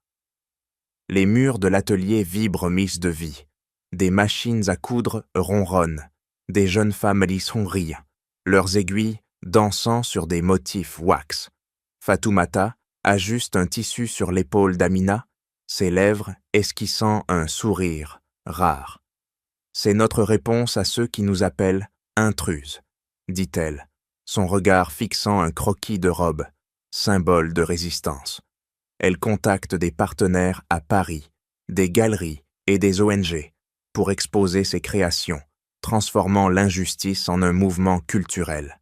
Les murs de l'atelier vibrent mis de vie. Des machines à coudre ronronnent, des jeunes femmes rient, leurs aiguilles dansant sur des motifs wax. Fatoumata ajuste un tissu sur l'épaule d'Amina, ses lèvres esquissant un sourire rare. « C'est notre réponse à ceux qui nous appellent intruses », dit-elle, son regard fixant un croquis de robe, symbole de résistance. Elle contacte des partenaires à Paris, des galeries et des ONG pour exposer ses créations, transformant l'injustice en un mouvement culturel.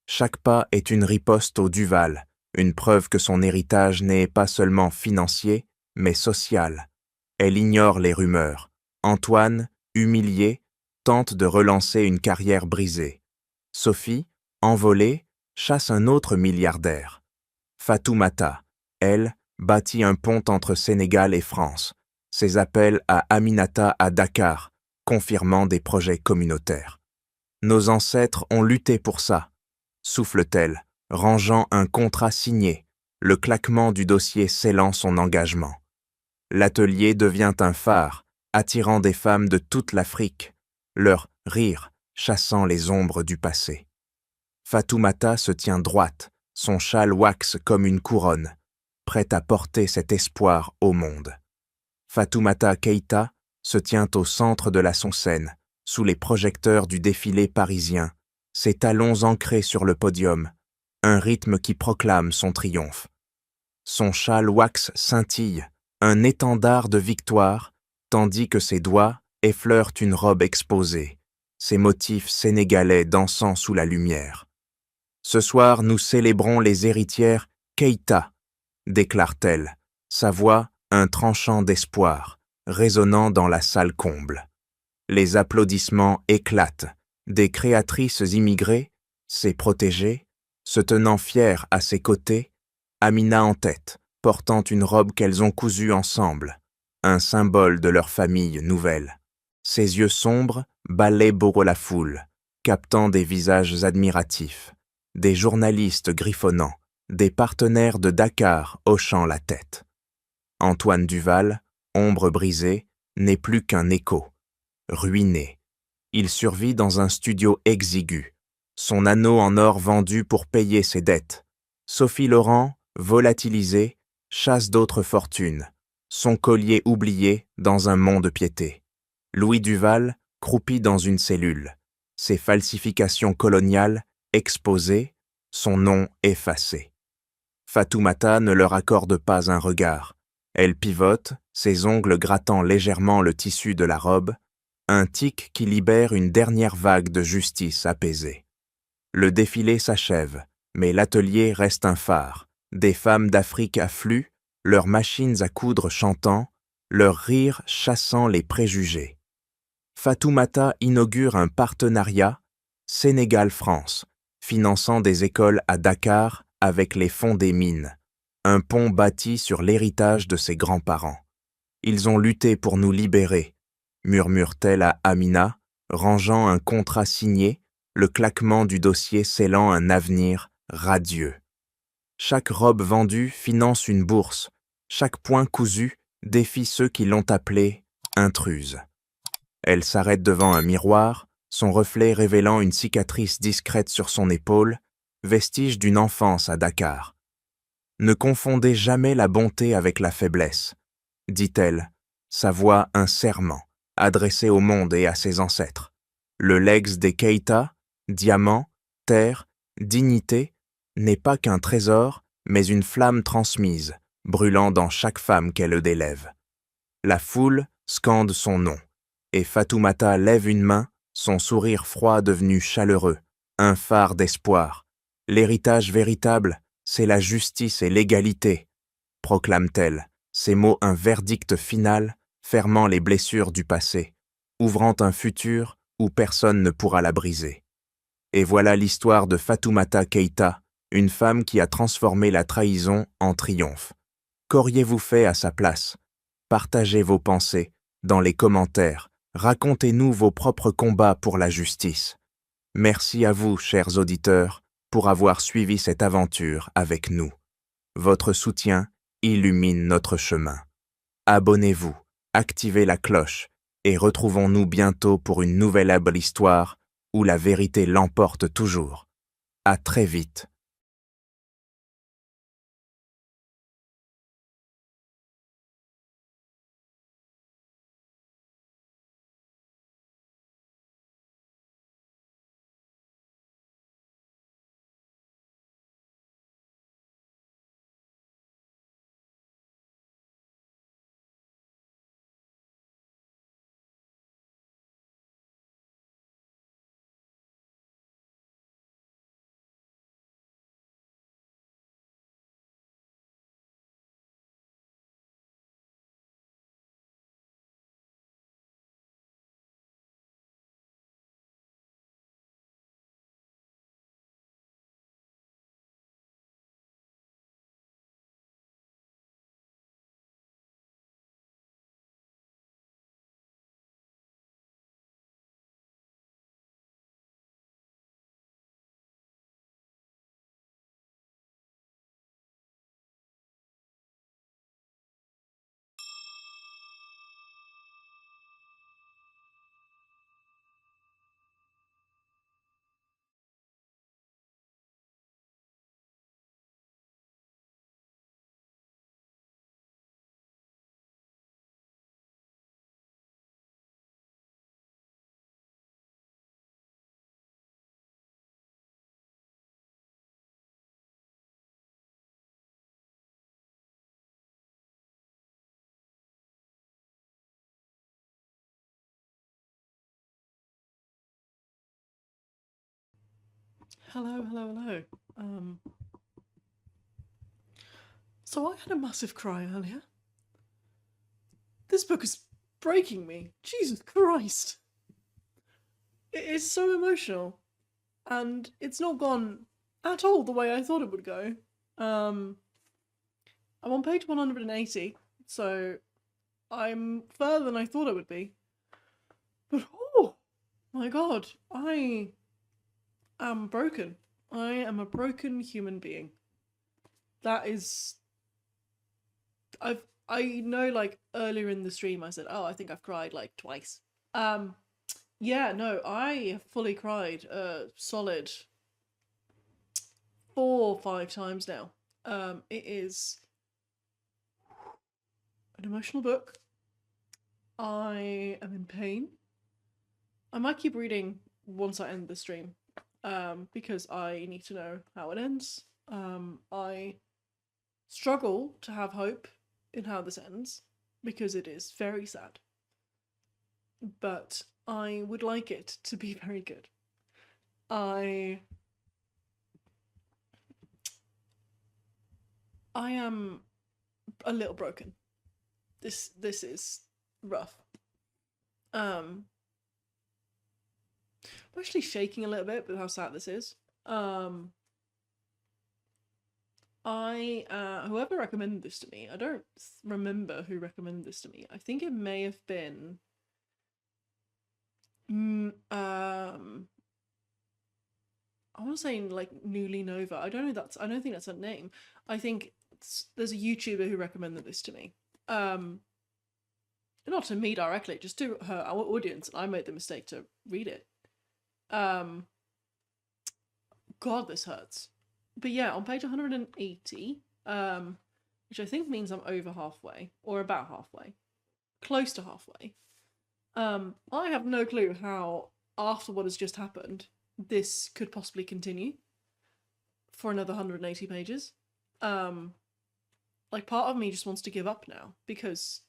Chaque pas est une riposte au Duval, une preuve que son héritage n'est pas seulement financier, mais social. Elle ignore les rumeurs. Antoine, humilié, tente de relancer une carrière brisée. Sophie, envolée, chasse un autre milliardaire. Fatoumata, elle, bâtit un pont entre Sénégal et France. Ses appels à Aminata à Dakar, confirmant des projets communautaires. « Nos ancêtres ont lutté pour ça », souffle-t-elle, rangeant un contrat signé, le claquement du dossier scellant son engagement. L'atelier devient un phare, attirant des femmes de toute l'Afrique, leur rire chassant les ombres du passé. Fatoumata se tient droite, son châle wax comme une couronne, prête à porter cet espoir au monde. Fatoumata Keïta se tient au centre de la Son-Seine, sous les projecteurs du défilé parisien, ses talons ancrés sur le podium, un rythme qui proclame son triomphe. Son châle wax scintille, un étendard de victoire, tandis que ses doigts effleurent une robe exposée, ses motifs sénégalais dansant sous la lumière. Ce soir, nous célébrons les héritières Keïta, déclare-t-elle, sa voix un tranchant d'espoir, résonnant dans la salle comble. Les applaudissements éclatent, des créatrices immigrées, ses protégées, se tenant fières à ses côtés, Amina en tête, portant une robe qu'elles ont cousue ensemble, un symbole de leur famille nouvelle. Ses yeux sombres balaient la foule, captant des visages admiratifs, des journalistes griffonnants, des partenaires de Dakar hochant la tête. Antoine Duval, ombre brisée, n'est plus qu'un écho. Ruiné, il survit dans un studio exigu, son anneau en or vendu pour payer ses dettes. Sophie Laurent, volatilisée, chasse d'autres fortunes, son collier oublié dans un monde piété. Louis Duval, croupi dans une cellule, ses falsifications coloniales exposées, son nom effacé. Fatoumata ne leur accorde pas un regard. Elle pivote, ses ongles grattant légèrement le tissu de la robe, un tic qui libère une dernière vague de justice apaisée. Le défilé s'achève, mais l'atelier reste un phare. Des femmes d'Afrique affluent, leurs machines à coudre chantant, leurs rires chassant les préjugés. Fatoumata inaugure un partenariat Sénégal-France, finançant des écoles à Dakar avec les fonds des mines, un pont bâti sur l'héritage de ses grands-parents. Ils ont lutté pour nous libérer, murmure-t-elle à Amina, rangeant un contrat signé, le claquement du dossier scellant un avenir radieux. Chaque robe vendue finance une bourse, chaque point cousu défie ceux qui l'ont appelée intruse. Elle s'arrête devant un miroir, son reflet révélant une cicatrice discrète sur son épaule, vestige d'une enfance à Dakar. Ne confondez jamais la bonté avec la faiblesse, dit-elle, sa voix un serment, adressé au monde et à ses ancêtres. Le legs des Keïta, diamant, terre, dignité, n'est pas qu'un trésor, mais une flamme transmise, brûlant dans chaque femme qu'elle délève. La foule scande son nom, et Fatoumata lève une main, son sourire froid devenu chaleureux, un phare d'espoir. L'héritage véritable, c'est la justice et l'égalité, proclame-t-elle, ces mots un verdict final, fermant les blessures du passé, ouvrant un futur où personne ne pourra la briser. Et voilà l'histoire de Fatoumata Keïta, une femme qui a transformé la trahison en triomphe. Qu'auriez-vous fait à sa place? Partagez vos pensées dans les commentaires. Racontez-nous vos propres combats pour la justice. Merci à vous, chers auditeurs, pour avoir suivi cette aventure avec nous. Votre soutien illumine notre chemin. Abonnez-vous, activez la cloche et retrouvons-nous bientôt pour une nouvelle belle histoire où la vérité l'emporte toujours. À très vite. Hello, hello, hello. So I had a massive cry earlier. This book is breaking me. Jesus Christ. It is so emotional. And it's not gone at all the way I thought it would go. I'm on page 180, so I'm further than I thought I would be. But oh my god, I am broken. I am a broken human being. That is I know like earlier in the stream I said, "Oh, I think I've cried like twice." Um yeah, no, I have fully cried a solid 4 or 5 times now. It is an emotional book. I am in pain. I might keep reading once I end the stream, because I need to know how it ends. I struggle to have hope in how this ends because it is very sad. But I would like it to be very good. I am a little broken. This is rough. Um I'm actually shaking a little bit with how sad this is. Um I whoever recommended this to me, I don't remember who recommended this to me. I think it may have been I want to say like Newly Nova. I don't think that's her name. I think there's a YouTuber who recommended this to me. Not to me directly, just to our audience, and I made the mistake to read it. God, this hurts. But yeah, on page 180, which I think means I'm over halfway, or about halfway, close to halfway. I have no clue how, after what has just happened, this could possibly continue for another 180 pages. Like, part of me just wants to give up now because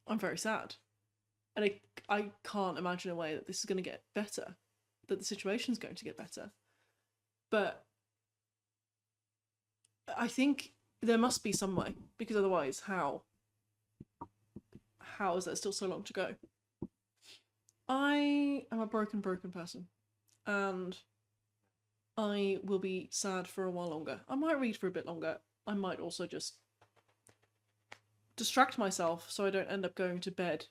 I'm very sad. And I can't imagine a way that this is going to get better, that the situation's going to get better. But I think there must be some way, because otherwise, how? How is there still so long to go? I am a broken person, and I will be sad for a while longer. I might read for a bit longer. I might also just distract myself so I don't end up going to bed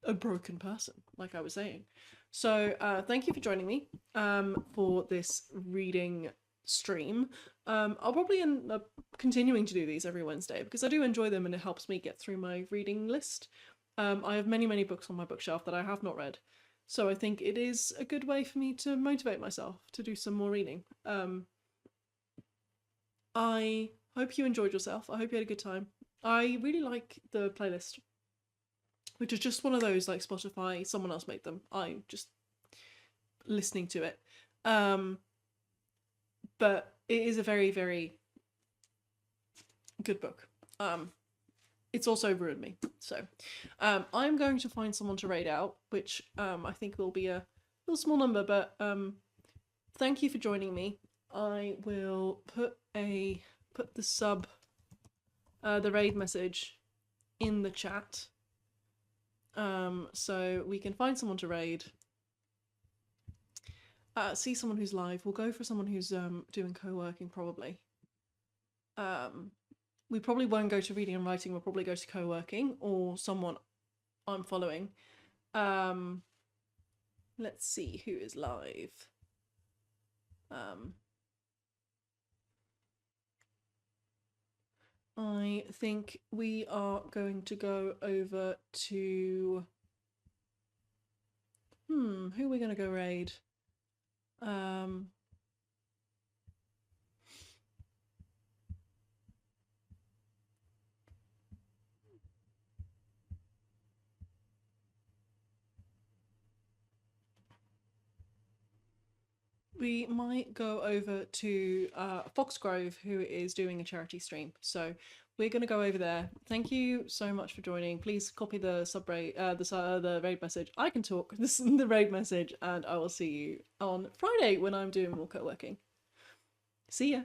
a broken person, like I was saying. So thank you for joining me for this reading stream. I'll probably end up continuing to do these every Wednesday because I do enjoy them and it helps me get through my reading list. I have many books on my bookshelf that I have not read, so I think it is a good way for me to motivate myself to do some more reading. I hope you enjoyed yourself. I hope you had a good time. I really like the playlist, which is just one of those like Spotify, someone else made them. I'm just listening to it. But it is a very good book. It's also ruined me. So I'm going to find someone to raid out, which I think will be a little small number, but thank you for joining me. I will put the raid message in the chat. So we can find someone to raid. See someone who's live. We'll go for someone who's doing co-working probably. We probably won't go to reading and writing. We'll probably go to co-working or someone I'm following. Let's see who is live. I think we are going to go over to who are we going to go raid? We might go over to Foxgrove, who is doing a charity stream. So we're gonna go over there. Thank you so much for joining. Please copy the the raid message. I can talk. This is the raid message, and I will see you on Friday when I'm doing more co-working. See ya.